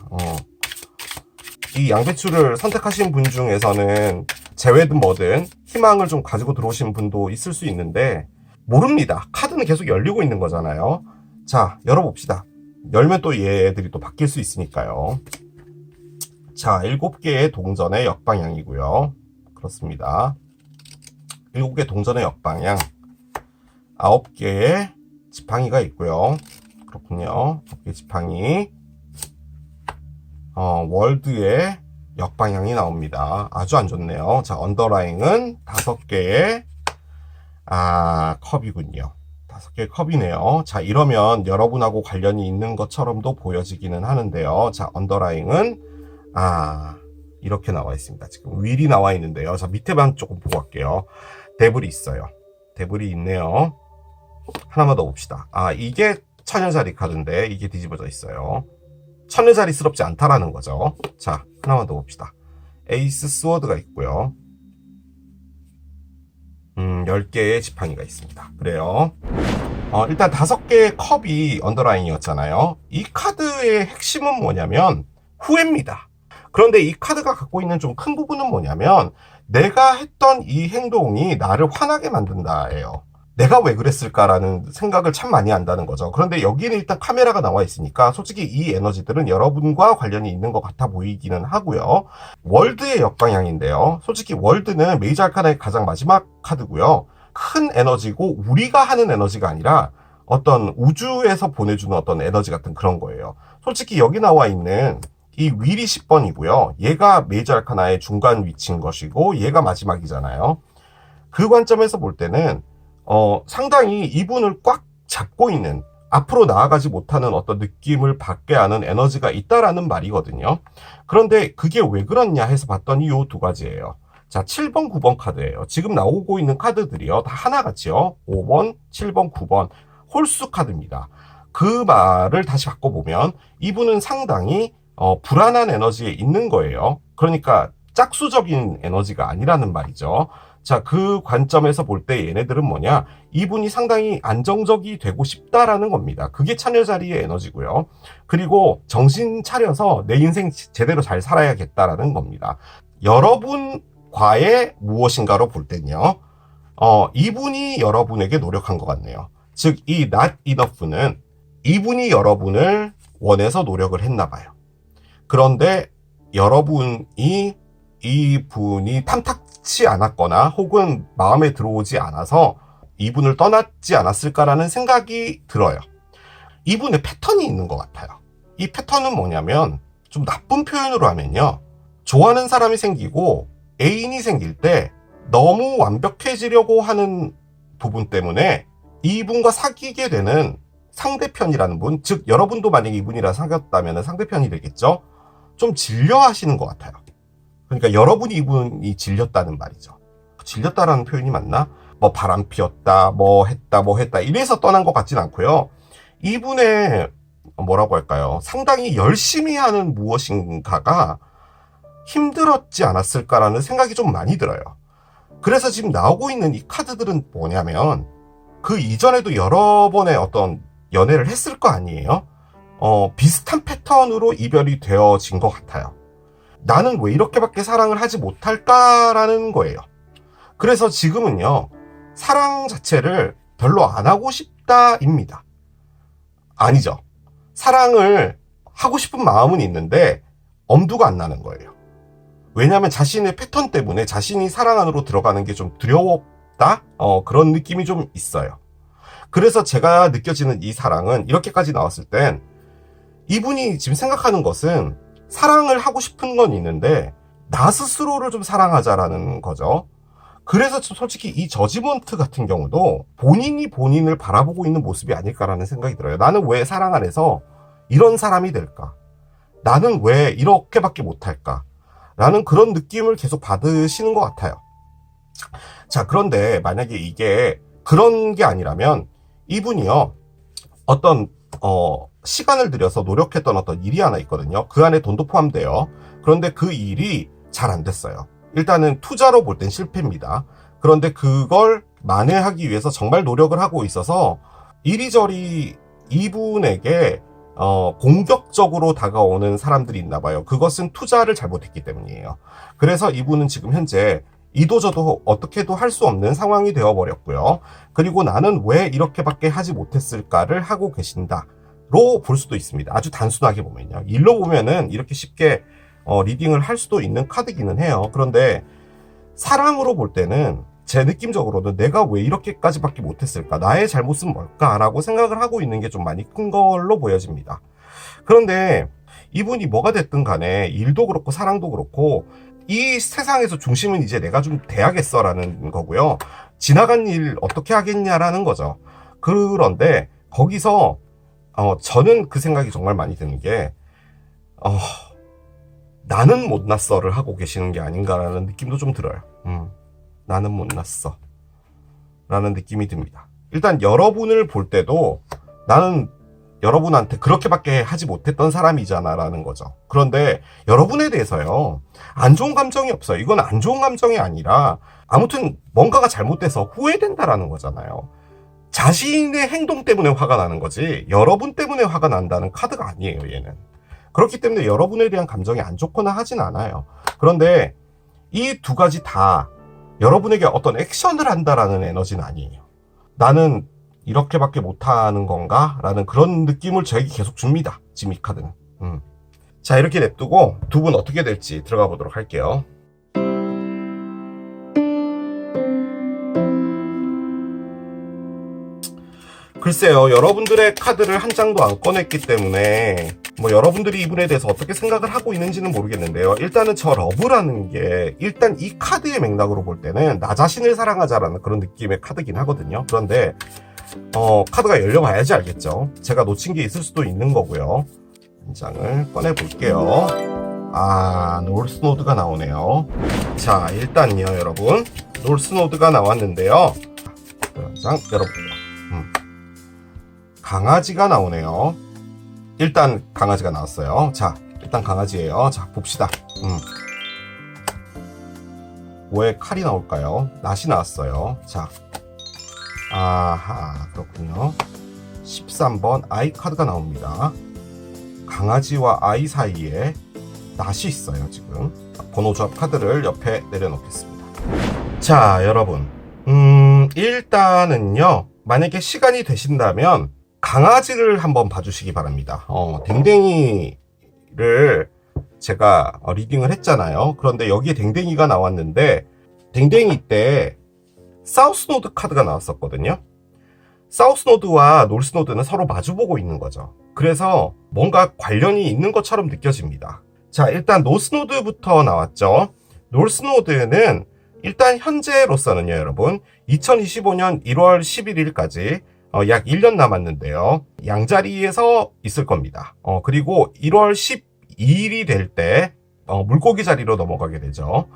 이 양배추를 선택하신 분 중에서는 재회든 뭐든 희망을 좀 가지고 들어오신 분도 있을 수 있는데 모릅니다. 카드는 계속 열리고 있는 거잖아요. 자, 열어봅시다. 열면 또 얘들이 또 바뀔 수 있으니까요. 자, 7개의 동전의 역방향이고요. 그렇습니다. 7개 동전의 역방향, 9개의 지팡이가 있고요. 그렇군요. 9개 지팡이, 월드의 역방향이 나옵니다. 아주 안 좋네요. 자, 언더라인은 5개의 컵이군요. 5개의 컵이네요. 자, 이러면 여러분하고 관련이 있는 것처럼도 보여지기는 하는데요. 자, 언더라인은 이렇게 나와 있습니다. 지금 윌이 나와 있는데요. 자, 밑에만 조금 보고 갈게요. 데블이 있어요. 데블이 있네요. 하나만 더 봅시다. 이게 천여자리 카드인데 이게 뒤집어져 있어요. 천여자리스럽지 않다라는 거죠. 자, 하나만 더 봅시다. 에이스 스워드가 있고요. 10개의 지팡이가 있습니다. 그래요. 일단 5개의 컵이 언더라인이었잖아요. 이 카드의 핵심은 뭐냐면 후회입니다. 그런데 이 카드가 갖고 있는 좀 큰 부분은 뭐냐면 내가 했던 이 행동이 나를 화나게 만든다예요. 내가 왜 그랬을까라는 생각을 참 많이 한다는 거죠. 그런데 여기는 일단 카메라가 나와 있으니까 솔직히 이 에너지들은 여러분과 관련이 있는 것 같아 보이기는 하고요. 월드의 역방향인데요. 솔직히 월드는 메이저 아카나의 가장 마지막 카드고요. 큰 에너지고 우리가 하는 에너지가 아니라 어떤 우주에서 보내주는 어떤 에너지 같은 그런 거예요. 솔직히 여기 나와 있는 이 윌이 10번이고요. 얘가 메이저 아카나의 중간 위치인 것이고 얘가 마지막이잖아요. 그 관점에서 볼 때는 상당히 이분을 꽉 잡고 있는, 앞으로 나아가지 못하는 어떤 느낌을 받게 하는 에너지가 있다라는 말이거든요. 그런데 그게 왜 그렇냐 해서 봤더니 요 두 가지예요. 자, 7번, 9번 카드예요. 지금 나오고 있는 카드들이요. 다 하나같이요. 5번, 7번, 9번. 홀수 카드입니다. 그 말을 다시 바꿔보면 이분은 상당히 불안한 에너지에 있는 거예요. 그러니까 짝수적인 에너지가 아니라는 말이죠. 자, 그 관점에서 볼 때 얘네들은 뭐냐? 이분이 상당히 안정적이 되고 싶다라는 겁니다. 그게 처녀자리의 에너지고요. 그리고 정신 차려서 내 인생 제대로 잘 살아야겠다라는 겁니다. 여러분과의 무엇인가로 볼 때는요. 이분이 여러분에게 노력한 것 같네요. 즉, 이 not enough는 이분이 여러분을 원해서 노력을 했나 봐요. 그런데 여러분이 이분이 탐탁치 않았거나 혹은 마음에 들어오지 않아서 이분을 떠났지 않았을까라는 생각이 들어요. 이분의 패턴이 있는 것 같아요. 이 패턴은 뭐냐면 좀 나쁜 표현으로 하면요. 좋아하는 사람이 생기고 애인이 생길 때 너무 완벽해지려고 하는 부분 때문에 이분과 사귀게 되는 상대편이라는 분, 즉 여러분도 만약에 이분이랑 사귀었다면 상대편이 되겠죠. 좀 질려 하시는 것 같아요. 그러니까 여러분이 이분이 질렸다는 말이죠. 질렸다라는 표현이 맞나? 뭐 바람 피웠다, 뭐 했다 이래서 떠난 것 같진 않고요. 이분의 뭐라고 할까요? 상당히 열심히 하는 무엇인가가 힘들었지 않았을까라는 생각이 좀 많이 들어요. 그래서 지금 나오고 있는 이 카드들은 뭐냐면 그 이전에도 여러 번의 어떤 연애를 했을 거 아니에요? 비슷한 패턴으로 이별이 되어진 것 같아요. 나는 왜 이렇게밖에 사랑을 하지 못할까라는 거예요. 그래서 지금은요, 사랑 자체를 별로 안 하고 싶다입니다. 아니죠. 사랑을 하고 싶은 마음은 있는데 엄두가 안 나는 거예요. 왜냐하면 자신의 패턴 때문에 자신이 사랑 안으로 들어가는 게 좀 두려웠다? 그런 느낌이 좀 있어요. 그래서 제가 느껴지는 이 사랑은 이렇게까지 나왔을 땐 이분이 지금 생각하는 것은 사랑을 하고 싶은 건 있는데 나 스스로를 좀 사랑하자라는 거죠. 그래서 솔직히 이 저지먼트 같은 경우도 본인이 본인을 바라보고 있는 모습이 아닐까라는 생각이 들어요. 나는 왜 사랑 안에서 이런 사람이 될까? 나는 왜 이렇게밖에 못할까? 라는 그런 느낌을 계속 받으시는 것 같아요. 자, 그런데 만약에 이게 그런 게 아니라면 이분이요, 어떤 시간을 들여서 노력했던 어떤 일이 하나 있거든요. 그 안에 돈도 포함돼요. 그런데 그 일이 잘 안 됐어요. 일단은 투자로 볼 땐 실패입니다. 그런데 그걸 만회하기 위해서 정말 노력을 하고 있어서 이리저리 이분에게 공격적으로 다가오는 사람들이 있나 봐요. 그것은 투자를 잘못했기 때문이에요. 그래서 이분은 지금 현재 이도저도 어떻게도 할 수 없는 상황이 되어버렸고요. 그리고 나는 왜 이렇게밖에 하지 못했을까를 하고 계신다로 볼 수도 있습니다. 아주 단순하게 보면요. 일로 보면은 이렇게 쉽게 리딩을 할 수도 있는 카드기는 해요. 그런데 사람으로 볼 때는 제 느낌적으로는 내가 왜 이렇게까지밖에 못했을까? 나의 잘못은 뭘까라고 생각을 하고 있는 게 좀 많이 큰 걸로 보여집니다. 그런데 이분이 뭐가 됐든 간에 일도 그렇고 사랑도 그렇고 이 세상에서 중심은 이제 내가 좀 돼야겠어라는 거고요. 지나간 일 어떻게 하겠냐라는 거죠. 그런데 거기서 저는 그 생각이 정말 많이 드는 게 나는 못났어를 하고 계시는 게 아닌가라는 느낌도 좀 들어요. 나는 못났어 라는 느낌이 듭니다. 일단 여러분을 볼 때도 나는 여러분한테 그렇게밖에 하지 못했던 사람이잖아 라는 거죠. 그런데 여러분에 대해서요, 안 좋은 감정이 없어요. 이건 안 좋은 감정이 아니라 아무튼 뭔가가 잘못돼서 후회된다라는 거잖아요. 자신의 행동 때문에 화가 나는 거지 여러분 때문에 화가 난다는 카드가 아니에요, 얘는. 그렇기 때문에 여러분에 대한 감정이 안 좋거나 하진 않아요. 그런데 이 두 가지 다 여러분에게 어떤 액션을 한다라는 에너지는 아니에요. 나는 이렇게밖에 못하는 건가? 라는 그런 느낌을 저에게 계속 줍니다. 지금 이 카드는. 자, 이렇게 냅두고 두 분 어떻게 될지 들어가 보도록 할게요. 글쎄요, 여러분들의 카드를 한 장도 안 꺼냈기 때문에 뭐 여러분들이 이분에 대해서 어떻게 생각을 하고 있는지는 모르겠는데요. 일단은 저 러브라는 게 일단 이 카드의 맥락으로 볼 때는 나 자신을 사랑하자라는 그런 느낌의 카드긴 하거든요. 그런데 카드가 열려봐야지 알겠죠. 제가 놓친 게 있을 수도 있는 거고요. 한 장을 꺼내 볼게요. 놀스노드가 나오네요. 자, 일단요 여러분, 놀스노드가 나왔는데요. 한 장 열어볼게요. 강아지가 나오네요. 일단 강아지가 나왔어요. 자, 일단 강아지예요. 자, 봅시다. 왜 칼이 나올까요? 낫이 나왔어요. 자, 아하, 그렇군요. 13번 아이 카드가 나옵니다. 강아지와 아이 사이에 낫이 있어요. 지금 번호 조합 카드를 옆에 내려놓겠습니다. 자, 여러분, 일단은요, 만약에 시간이 되신다면 강아지를 한번 봐주시기 바랍니다. 댕댕이를 제가 리딩을 했잖아요. 그런데 여기에 댕댕이가 나왔는데 댕댕이 때 사우스노드 카드가 나왔었거든요. 사우스노드와 노스노드는 서로 마주보고 있는 거죠. 그래서 뭔가 관련이 있는 것처럼 느껴집니다. 자, 일단 노스노드부터 나왔죠. 노스노드는 일단 현재로서는요, 여러분, 2025년 1월 11일까지 약 1년 남았는데요. 양자리에서 있을 겁니다. 그리고 1월 12일이 될 때 물고기 자리로 넘어가게 되죠.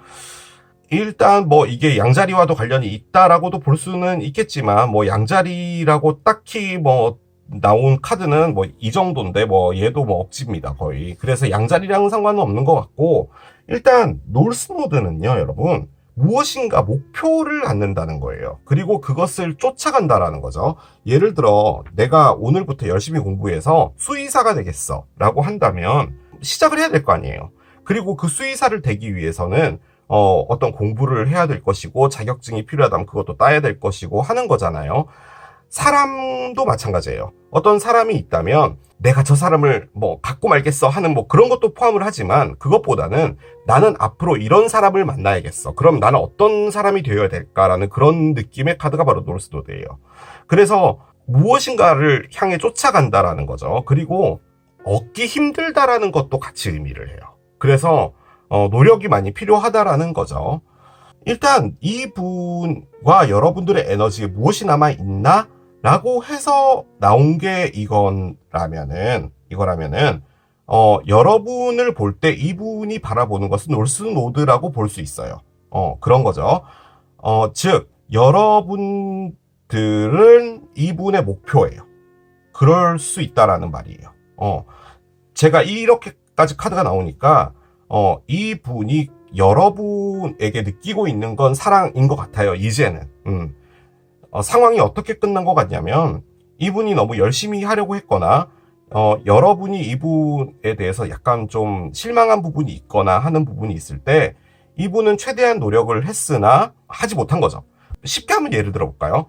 일단 뭐 이게 양자리와도 관련이 있다라고도 볼 수는 있겠지만 뭐 양자리라고 딱히 뭐 나온 카드는 뭐 이 정도인데 뭐 얘도 뭐 억지입니다, 거의. 그래서 양자리랑은 상관은 없는 것 같고, 일단 노스노드는요, 여러분, 무엇인가 목표를 갖는다는 거예요. 그리고 그것을 쫓아간다라는 거죠. 예를 들어 내가 오늘부터 열심히 공부해서 수의사가 되겠어 라고 한다면 시작을 해야 될 거 아니에요. 그리고 그 수의사를 되기 위해서는 어떤 공부를 해야 될 것이고 자격증이 필요하다면 그것도 따야 될 것이고 하는 거잖아요. 사람도 마찬가지예요. 어떤 사람이 있다면 내가 저 사람을 뭐 갖고 말겠어 하는 뭐 그런 것도 포함을 하지만, 그것보다는 나는 앞으로 이런 사람을 만나야겠어. 그럼 나는 어떤 사람이 되어야 될까라는 그런 느낌의 카드가 바로 노스노드예요. 그래서 무엇인가를 향해 쫓아간다라는 거죠. 그리고 얻기 힘들다라는 것도 같이 의미를 해요. 그래서 노력이 많이 필요하다라는 거죠. 일단 이분과 여러분들의 에너지에 무엇이 남아있나? 라고 해서 나온 게 이거라면은 여러분을 볼 때 이분이 바라보는 것은 놀스노드라고 볼 수 있어요. 그런 거죠. 즉 여러분들은 이분의 목표예요. 그럴 수 있다라는 말이에요. 제가 이렇게까지 카드가 나오니까 이분이 여러분에게 느끼고 있는 건 사랑인 것 같아요. 이제는 상황이 어떻게 끝난 것 같냐면 이분이 너무 열심히 하려고 했거나 여러분이 이분에 대해서 약간 좀 실망한 부분이 있거나 하는 부분이 있을 때 이분은 최대한 노력을 했으나 하지 못한 거죠. 쉽게 한번 예를 들어볼까요?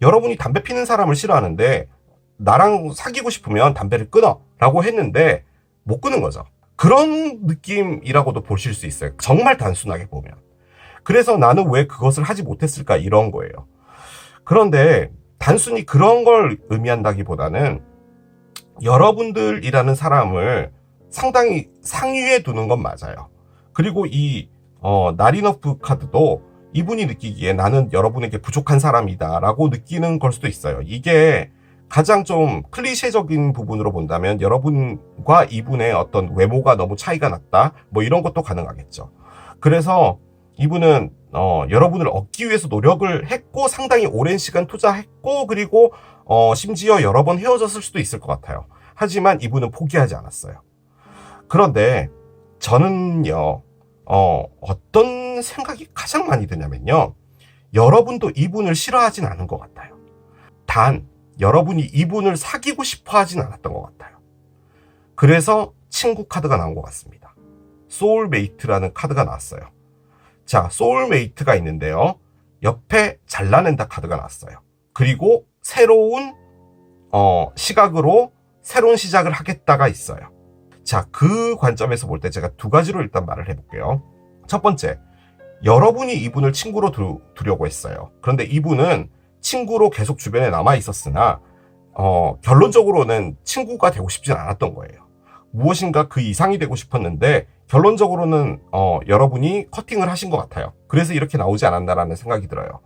여러분이 담배 피는 사람을 싫어하는데 나랑 사귀고 싶으면 담배를 끊어 라고 했는데 못 끊은 거죠. 그런 느낌이라고도 보실 수 있어요. 정말 단순하게 보면. 그래서 나는 왜 그것을 하지 못했을까 이런 거예요. 그런데 단순히 그런 걸 의미한다기보다는 여러분들이라는 사람을 상당히 상위에 두는 건 맞아요. 그리고 이 나린어프 카드도 이분이 느끼기에 나는 여러분에게 부족한 사람이다 라고 느끼는 걸 수도 있어요. 이게 가장 좀 클리셰적인 부분으로 본다면 여러분과 이분의 어떤 외모가 너무 차이가 났다 뭐 이런 것도 가능하겠죠. 그래서 이분은 여러분을 얻기 위해서 노력을 했고 상당히 오랜 시간 투자했고 그리고 심지어 여러 번 헤어졌을 수도 있을 것 같아요. 하지만 이분은 포기하지 않았어요. 그런데 저는요 어떤 생각이 가장 많이 드냐면요, 여러분도 이분을 싫어하진 않은 것 같아요. 단 여러분이 이분을 사귀고 싶어 하진 않았던 것 같아요. 그래서 친구 카드가 나온 것 같습니다. 소울메이트라는 카드가 나왔어요. 자, 소울메이트가 있는데요, 옆에 잘라낸다 카드가 나왔어요. 그리고 새로운 시각으로 새로운 시작을 하겠다가 있어요. 자, 그 관점에서 볼 때 제가 두 가지로 일단 말을 해볼게요. 첫 번째, 여러분이 이분을 친구로 두려고 했어요. 그런데 이분은 친구로 계속 주변에 남아 있었으나 결론적으로는 친구가 되고 싶진 않았던 거예요. 무엇인가 그 이상이 되고 싶었는데 결론적으로는 여러분이 커팅을 하신 것 같아요. 그래서 이렇게 나오지 않았나라는 생각이 들어요.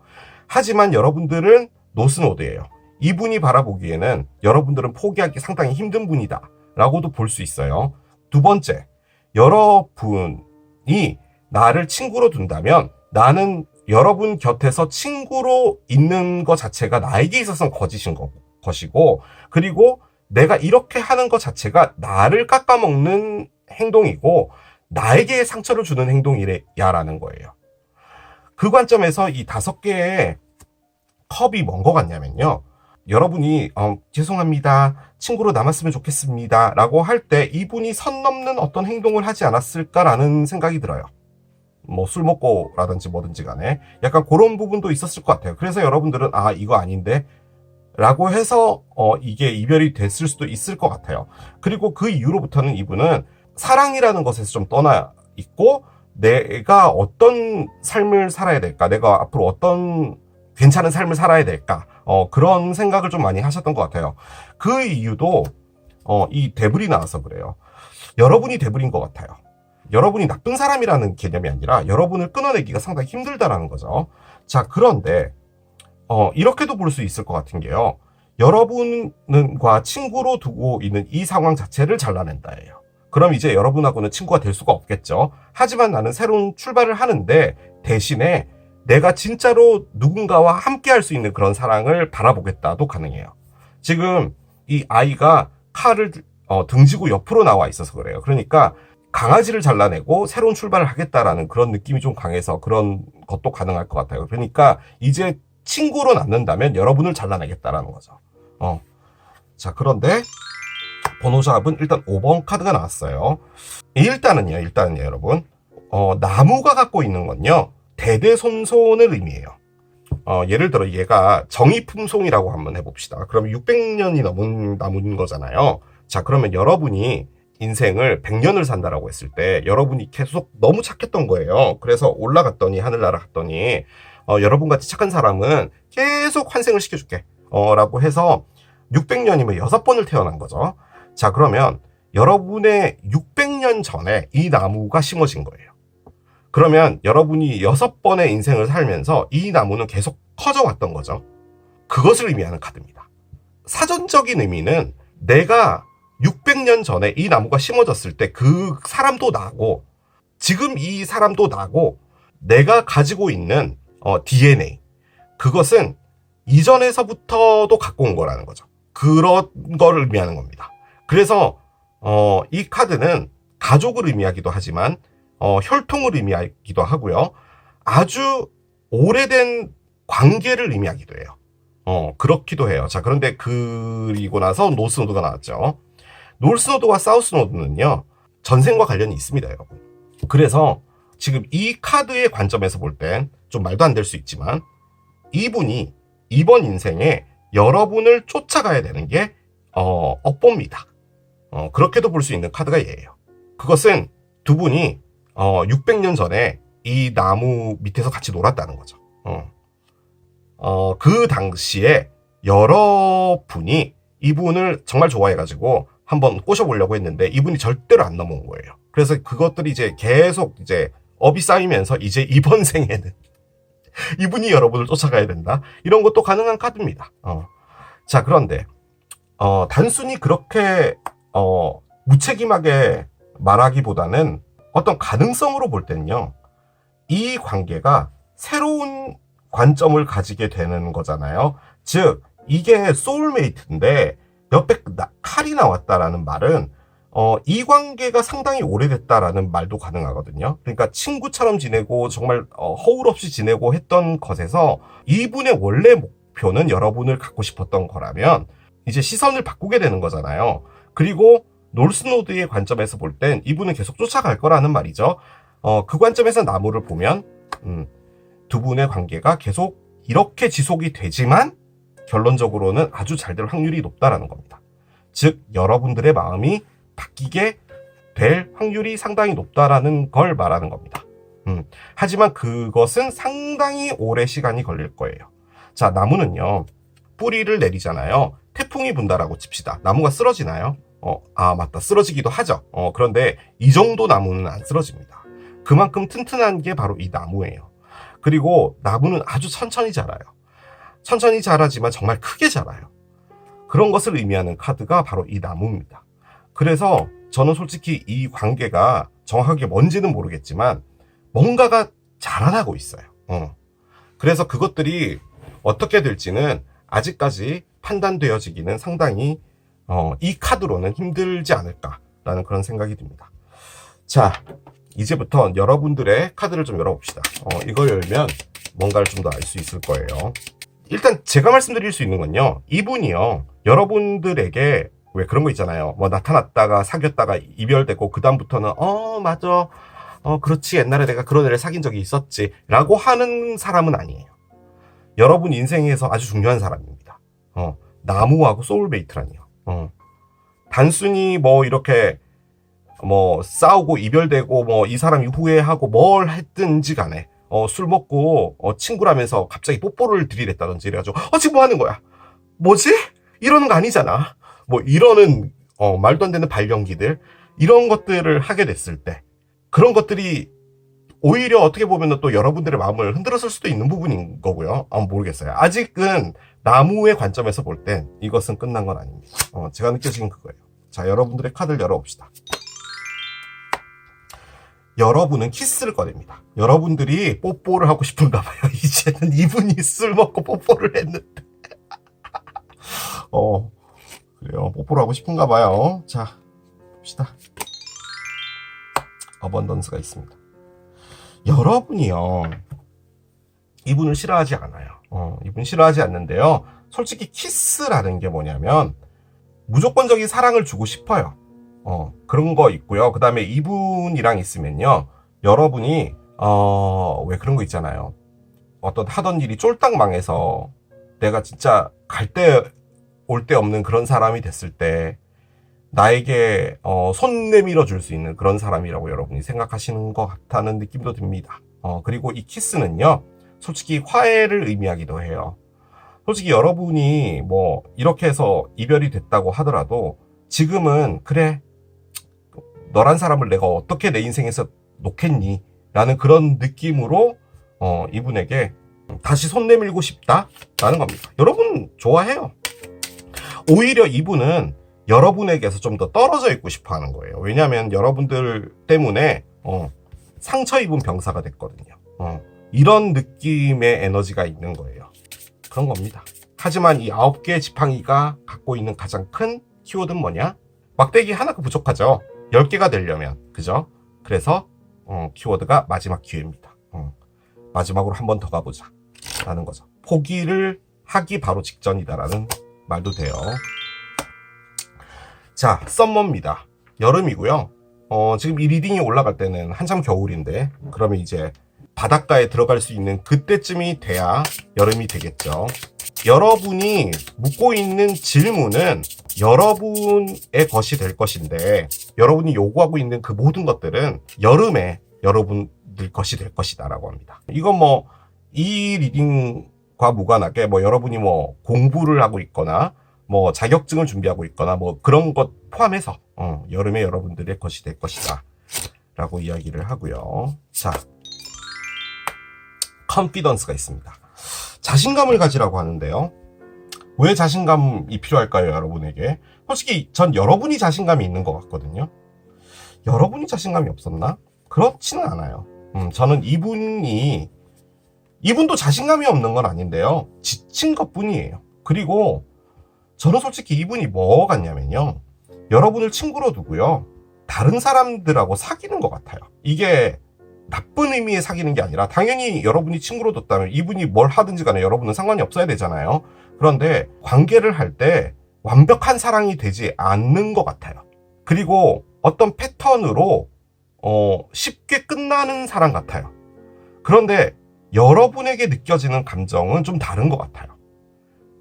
하지만 여러분들은 노스노드예요. 이분이 바라보기에는 여러분들은 포기하기 상당히 힘든 분이다 라고도 볼 수 있어요. 두 번째, 여러분이 나를 친구로 둔다면 나는 여러분 곁에서 친구로 있는 것 자체가 나에게 있어서는 거짓인 것이고, 그리고 내가 이렇게 하는 것 자체가 나를 깎아먹는 행동이고 나에게 상처를 주는 행동이야라는 거예요. 그 관점에서 이 5개의 컵이 뭔 것 같냐면요, 여러분이 죄송합니다, 친구로 남았으면 좋겠습니다 라고 할 때 이분이 선 넘는 어떤 행동을 하지 않았을까라는 생각이 들어요. 뭐 술 먹고 라든지 뭐든지 간에 약간 그런 부분도 있었을 것 같아요. 그래서 여러분들은 아 이거 아닌데 라고 해서 이게 이별이 됐을 수도 있을 것 같아요. 그리고 그 이후로부터는 이분은 사랑이라는 것에서 좀 떠나 있고 내가 어떤 삶을 살아야 될까, 내가 앞으로 어떤 괜찮은 삶을 살아야 될까, 그런 생각을 좀 많이 하셨던 것 같아요. 그 이유도 이 데블이 나와서 그래요. 여러분이 데블인 것 같아요. 여러분이 나쁜 사람이라는 개념이 아니라 여러분을 끊어내기가 상당히 힘들다라는 거죠. 자, 그런데 이렇게도 볼 수 있을 것 같은 게요, 여러분과 친구로 두고 있는 이 상황 자체를 잘라낸다예요. 그럼 이제 여러분하고는 친구가 될 수가 없겠죠. 하지만 나는 새로운 출발을 하는데 대신에 내가 진짜로 누군가와 함께 할 수 있는 그런 사랑을 바라보겠다도 가능해요. 지금 이 아이가 칼을 등지고 옆으로 나와 있어서 그래요. 그러니까 강아지를 잘라내고 새로운 출발을 하겠다라는 그런 느낌이 좀 강해서 그런 것도 가능할 것 같아요. 그러니까 이제 친구로 남는다면 여러분을 잘라내겠다라는 거죠. 자, 그런데 번호잡은 일단 5번 카드가 나왔어요. 일단은요 여러분, 나무가 갖고 있는 건요 대대손손을 의미해요. 예를 들어 얘가 정의품송이라고 한번 해봅시다. 그러면 600년이 넘은 나무인 거잖아요. 자, 그러면 여러분이 인생을 100년을 산다라고 했을 때 여러분이 계속 너무 착했던 거예요. 그래서 올라갔더니 하늘나라 갔더니 여러분같이 착한 사람은 계속 환생을 시켜줄게 라고 해서 600년이면 6번을 태어난 거죠. 자, 그러면 여러분의 600년 전에 이 나무가 심어진 거예요. 그러면 여러분이 6번의 인생을 살면서 이 나무는 계속 커져왔던 거죠. 그것을 의미하는 카드입니다. 사전적인 의미는 내가 600년 전에 이 나무가 심어졌을 때 그 사람도 나고 지금 이 사람도 나고 내가 가지고 있는 DNA. 그것은 이전에서부터도 갖고 온 거라는 거죠. 그런 걸 의미하는 겁니다. 그래서 이 카드는 가족을 의미하기도 하지만 혈통을 의미하기도 하고요. 아주 오래된 관계를 의미하기도 해요. 그렇기도 해요. 자, 그런데 그리고 나서 노스노드가 나왔죠. 노스노드와 사우스노드는요, 전생과 관련이 있습니다, 여러분. 그래서 지금 이 카드의 관점에서 볼 땐 좀 말도 안 될 수 있지만, 이분이 이번 인생에 여러분을 쫓아가야 되는 게 업보입니다. 그렇게도 볼 수 있는 카드가 얘예요. 그것은 두 분이 600년 전에 이 나무 밑에서 같이 놀았다는 거죠. 그 당시에 여러분이 이분을 정말 좋아해가지고 한번 꼬셔보려고 했는데 이분이 절대로 안 넘어온 거예요. 그래서 그것들이 이제 계속 이제 업이 쌓이면서 이제 이번 생에는 이분이 여러분을 쫓아가야 된다. 이런 것도 가능한 카드입니다. 자, 그런데 단순히 그렇게 무책임하게 말하기보다는 어떤 가능성으로 볼 때는요, 이 관계가 새로운 관점을 가지게 되는 거잖아요. 즉, 이게 소울메이트인데 옆에 칼이 나왔다라는 말은 이 관계가 상당히 오래됐다라는 말도 가능하거든요. 그러니까 친구처럼 지내고 정말 허울 없이 지내고 했던 것에서 이분의 원래 목표는 여러분을 갖고 싶었던 거라면 이제 시선을 바꾸게 되는 거잖아요. 그리고 노스노드의 관점에서 볼 땐 이분은 계속 쫓아갈 거라는 말이죠. 그 관점에서 나무를 보면 두 분의 관계가 계속 이렇게 지속이 되지만 결론적으로는 아주 잘 될 확률이 높다라는 겁니다. 즉, 여러분들의 마음이 바뀌게 될 확률이 상당히 높다라는 걸 말하는 겁니다. 하지만 그것은 상당히 오래 시간이 걸릴 거예요. 자, 나무는요, 뿌리를 내리잖아요. 태풍이 분다라고 칩시다. 나무가 쓰러지나요? 맞다. 쓰러지기도 하죠. 그런데 이 정도 나무는 안 쓰러집니다. 그만큼 튼튼한 게 바로 이 나무예요. 그리고 나무는 아주 천천히 자라요. 천천히 자라지만 정말 크게 자라요. 그런 것을 의미하는 카드가 바로 이 나무입니다. 그래서 저는 솔직히 이 관계가 정확하게 뭔지는 모르겠지만 뭔가가 자라나고 있어요. 그래서 그것들이 어떻게 될지는 아직까지 판단되어지기는 상당히 이 카드로는 힘들지 않을까라는 그런 생각이 듭니다. 자, 이제부터 여러분들의 카드를 좀 열어봅시다. 이걸 열면 뭔가를 좀 더 알 수 있을 거예요. 일단 제가 말씀드릴 수 있는 건요, 이분이요, 여러분들에게 왜 그런 거 있잖아요. 뭐 나타났다가 사귀었다가 이별되고 그 다음부터는 맞아, 그렇지, 옛날에 내가 그런 애를 사귄 적이 있었지 라고 하는 사람은 아니에요. 여러분 인생에서 아주 중요한 사람입니다. 나무하고 소울메이트라니요. 단순히 뭐 이렇게 뭐 싸우고 이별되고 뭐 이 사람이 후회하고 뭘 했든지 간에 술 먹고 친구라면서 갑자기 뽀뽀를 들이댔다든지 이래가지고 지금 뭐 하는 거야? 뭐지? 이러는 거 아니잖아. 뭐 이러는 말도 안 되는 발연기들, 이런 것들을 하게 됐을 때 그런 것들이 오히려 어떻게 보면 또 여러분들의 마음을 흔들었을 수도 있는 부분인 거고요. 모르겠어요. 아직은 나무의 관점에서 볼 땐 이것은 끝난 건 아닙니다. 제가 느껴지는 그거예요. 자, 여러분들의 카드를 열어봅시다. 여러분은 키스를 꺼냅니다. 여러분들이 뽀뽀를 하고 싶은가 봐요. 이제는 이분이 술 먹고 뽀뽀를 했는데 그래요. 뽀뽀를 하고 싶은가 봐요. 자, 봅시다. 어번던스가 있습니다. 여러분이요, 이분을 싫어하지 않아요. 이분 싫어하지 않는데요, 솔직히 키스라는 게 뭐냐면 무조건적인 사랑을 주고 싶어요. 그런 거 있고요. 그 다음에 이분이랑 있으면요, 여러분이 왜 그런 거 있잖아요. 어떤 하던 일이 쫄딱 망해서 내가 진짜 갈 데 올 데 없는 그런 사람이 됐을 때 나에게 손 내밀어 줄 수 있는 그런 사람이라고 여러분이 생각하시는 것 같다는 느낌도 듭니다. 그리고 이 키스는요, 솔직히 화해를 의미하기도 해요. 솔직히 여러분이 뭐 이렇게 해서 이별이 됐다고 하더라도 지금은 그래, 너란 사람을 내가 어떻게 내 인생에서 놓겠니? 라는 그런 느낌으로 이분에게 다시 손 내밀고 싶다라는 겁니다. 여러분 좋아해요. 오히려 이분은 여러분에게서 좀 더 떨어져 있고 싶어 하는 거예요. 왜냐하면 여러분들 때문에 상처 입은 병사가 됐거든요. 이런 느낌의 에너지가 있는 거예요. 그런 겁니다. 하지만 이 9개의 지팡이가 갖고 있는 가장 큰 키워드는 뭐냐? 막대기 하나가 부족하죠. 10개가 되려면. 그죠? 그래서 키워드가 마지막 기회입니다. 마지막으로 한 번 더 가보자 라는 거죠. 포기를 하기 바로 직전이다라는 말도 돼요. 자, 썸머입니다. 여름이고요. 지금 이 리딩이 올라갈 때는 한참 겨울인데, 그러면 이제 바닷가에 들어갈 수 있는 그때쯤이 돼야 여름이 되겠죠. 여러분이 묻고 있는 질문은 여러분의 것이 될 것인데, 여러분이 요구하고 있는 그 모든 것들은 여름에 여러분들 것이 될 것이다 라고 합니다. 이건 뭐 이 리딩과 무관하게 뭐 여러분이 뭐 공부를 하고 있거나 뭐 자격증을 준비하고 있거나 뭐 그런 것 포함해서 여름에 여러분들의 것이 될 것이다 라고 이야기를 하고요. 자, 컨피던스가 있습니다. 자신감을 가지라고 하는데요. 왜 자신감이 필요할까요, 여러분에게? 솔직히 전 여러분이 자신감이 있는 것 같거든요. 여러분이 자신감이 없었나? 그렇지는 않아요. 저는 이분도 자신감이 없는 건 아닌데요. 지친 것 뿐이에요. 그리고 저는 솔직히 이분이 뭐 같냐면요. 여러분을 친구로 두고요. 다른 사람들하고 사귀는 것 같아요. 이게 나쁜 의미의 사귀는 게 아니라 당연히 여러분이 친구로 뒀다면 이분이 뭘 하든지 간에 여러분은 상관이 없어야 되잖아요. 그런데 관계를 할 때 완벽한 사랑이 되지 않는 것 같아요. 그리고 어떤 패턴으로 쉽게 끝나는 사랑 같아요. 그런데 여러분에게 느껴지는 감정은 좀 다른 것 같아요.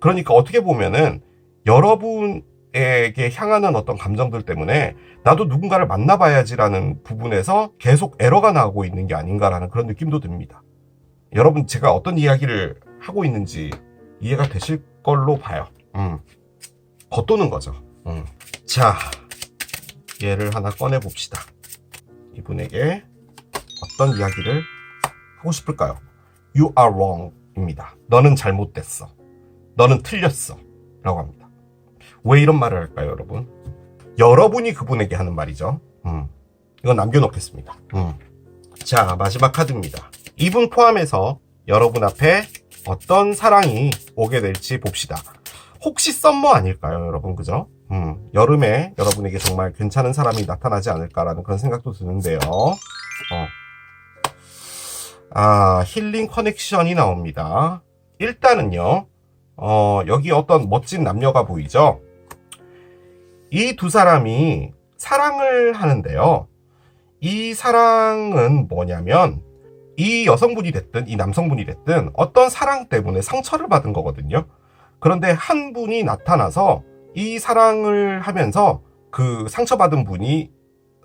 그러니까 어떻게 보면은 여러분에게 향하는 어떤 감정들 때문에 나도 누군가를 만나봐야지라는 부분에서 계속 에러가 나고 있는 게 아닌가라는 그런 느낌도 듭니다. 여러분, 제가 어떤 이야기를 하고 있는지 이해가 되실 걸로 봐요. 겉도는 거죠. 자, 얘를 하나 꺼내 봅시다. 이분에게 어떤 이야기를 하고 싶을까요? You are wrong 입니다. 너는 잘못됐어. 너는 틀렸어. 라고 합니다. 왜 이런 말을 할까요, 여러분? 여러분이 그분에게 하는 말이죠. 이건 남겨놓겠습니다. 자, 마지막 카드입니다. 이분 포함해서 여러분 앞에 어떤 사랑이 오게 될지 봅시다. 혹시 썸머 아닐까요, 여러분? 그죠? 여름에 여러분에게 정말 괜찮은 사람이 나타나지 않을까라는 그런 생각도 드는데요. 힐링 커넥션이 나옵니다. 일단은요, 여기 어떤 멋진 남녀가 보이죠? 이 두 사람이 사랑을 하는데요. 이 사랑은 뭐냐면, 이 여성분이 됐든, 이 남성분이 됐든, 어떤 사랑 때문에 상처를 받은 거거든요. 그런데 한 분이 나타나서 이 사랑을 하면서 그 상처받은 분이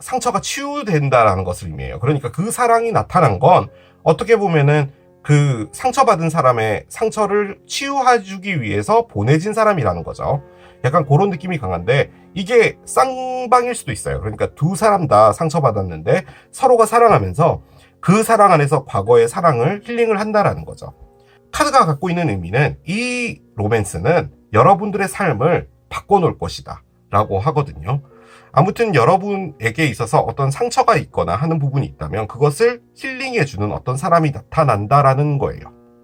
상처가 치유된다라는 것을 의미해요. 그러니까 그 사랑이 나타난 건 어떻게 보면은 그 상처받은 사람의 상처를 치유해주기 위해서 보내진 사람이라는 거죠. 약간 그런 느낌이 강한데 이게 쌍방일 수도 있어요. 그러니까 두 사람 다 상처받았는데 서로가 사랑하면서 그 사랑 안에서 과거의 사랑을 힐링을 한다라는 거죠. 카드가 갖고 있는 의미는 이 로맨스는 여러분들의 삶을 바꿔놓을 것이다 라고 하거든요. 아무튼 여러분에게 있어서 어떤 상처가 있거나 하는 부분이 있다면 그것을 힐링해주는 어떤 사람이 나타난다라는 거예요.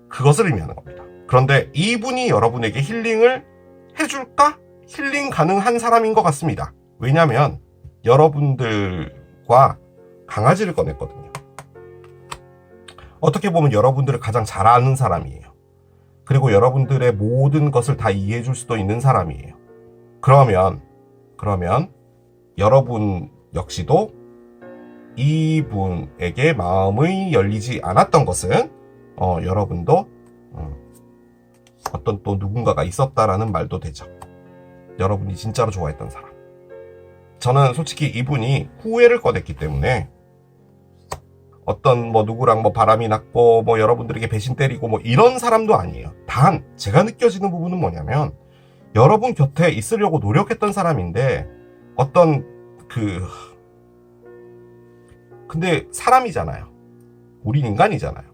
그것을 의미하는 겁니다. 그런데 이분이 여러분에게 힐링을 해줄까? 힐링 가능한 사람인 것 같습니다. 왜냐하면 여러분들과 강아지를 꺼냈거든요. 어떻게 보면 여러분들을 가장 잘 아는 사람이에요. 그리고 여러분들의 모든 것을 다 이해해줄 수도 있는 사람이에요. 그러면 여러분 역시도 이분에게 마음이 열리지 않았던 것은 여러분도 어떤 또 누군가가 있었다라는 말도 되죠. 여러분이 진짜로 좋아했던 사람. 저는 솔직히 이분이 후회를 꺼냈기 때문에 어떤 뭐 누구랑 뭐 바람이 났고 뭐 여러분들에게 배신 때리고 뭐 이런 사람도 아니에요. 단 제가 느껴지는 부분은 뭐냐면 여러분 곁에 있으려고 노력했던 사람인데 어떤 근데 사람이잖아요. 우린 인간이잖아요.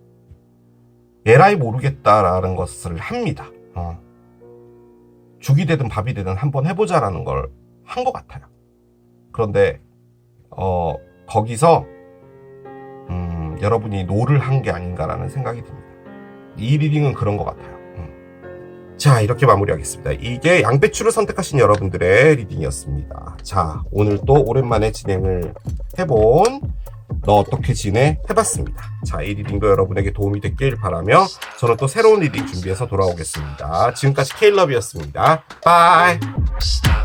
에라이 모르겠다라는 것을 합니다. 죽이 되든 밥이 되든 한번 해보자라는 걸 한 것 같아요. 그런데 거기서 여러분이 노를 한 게 아닌가라는 생각이 듭니다. 이 리딩은 그런 것 같아요. 자, 이렇게 마무리하겠습니다. 이게 양배추를 선택하신 여러분들의 리딩이었습니다. 자, 오늘 또 오랜만에 진행을 해본 너 어떻게 지내? 해봤습니다. 자, 이 리딩도 여러분에게 도움이 됐길 바라며 저는 또 새로운 리딩 준비해서 돌아오겠습니다. 지금까지 케일럽이었습니다. 바이. Stop.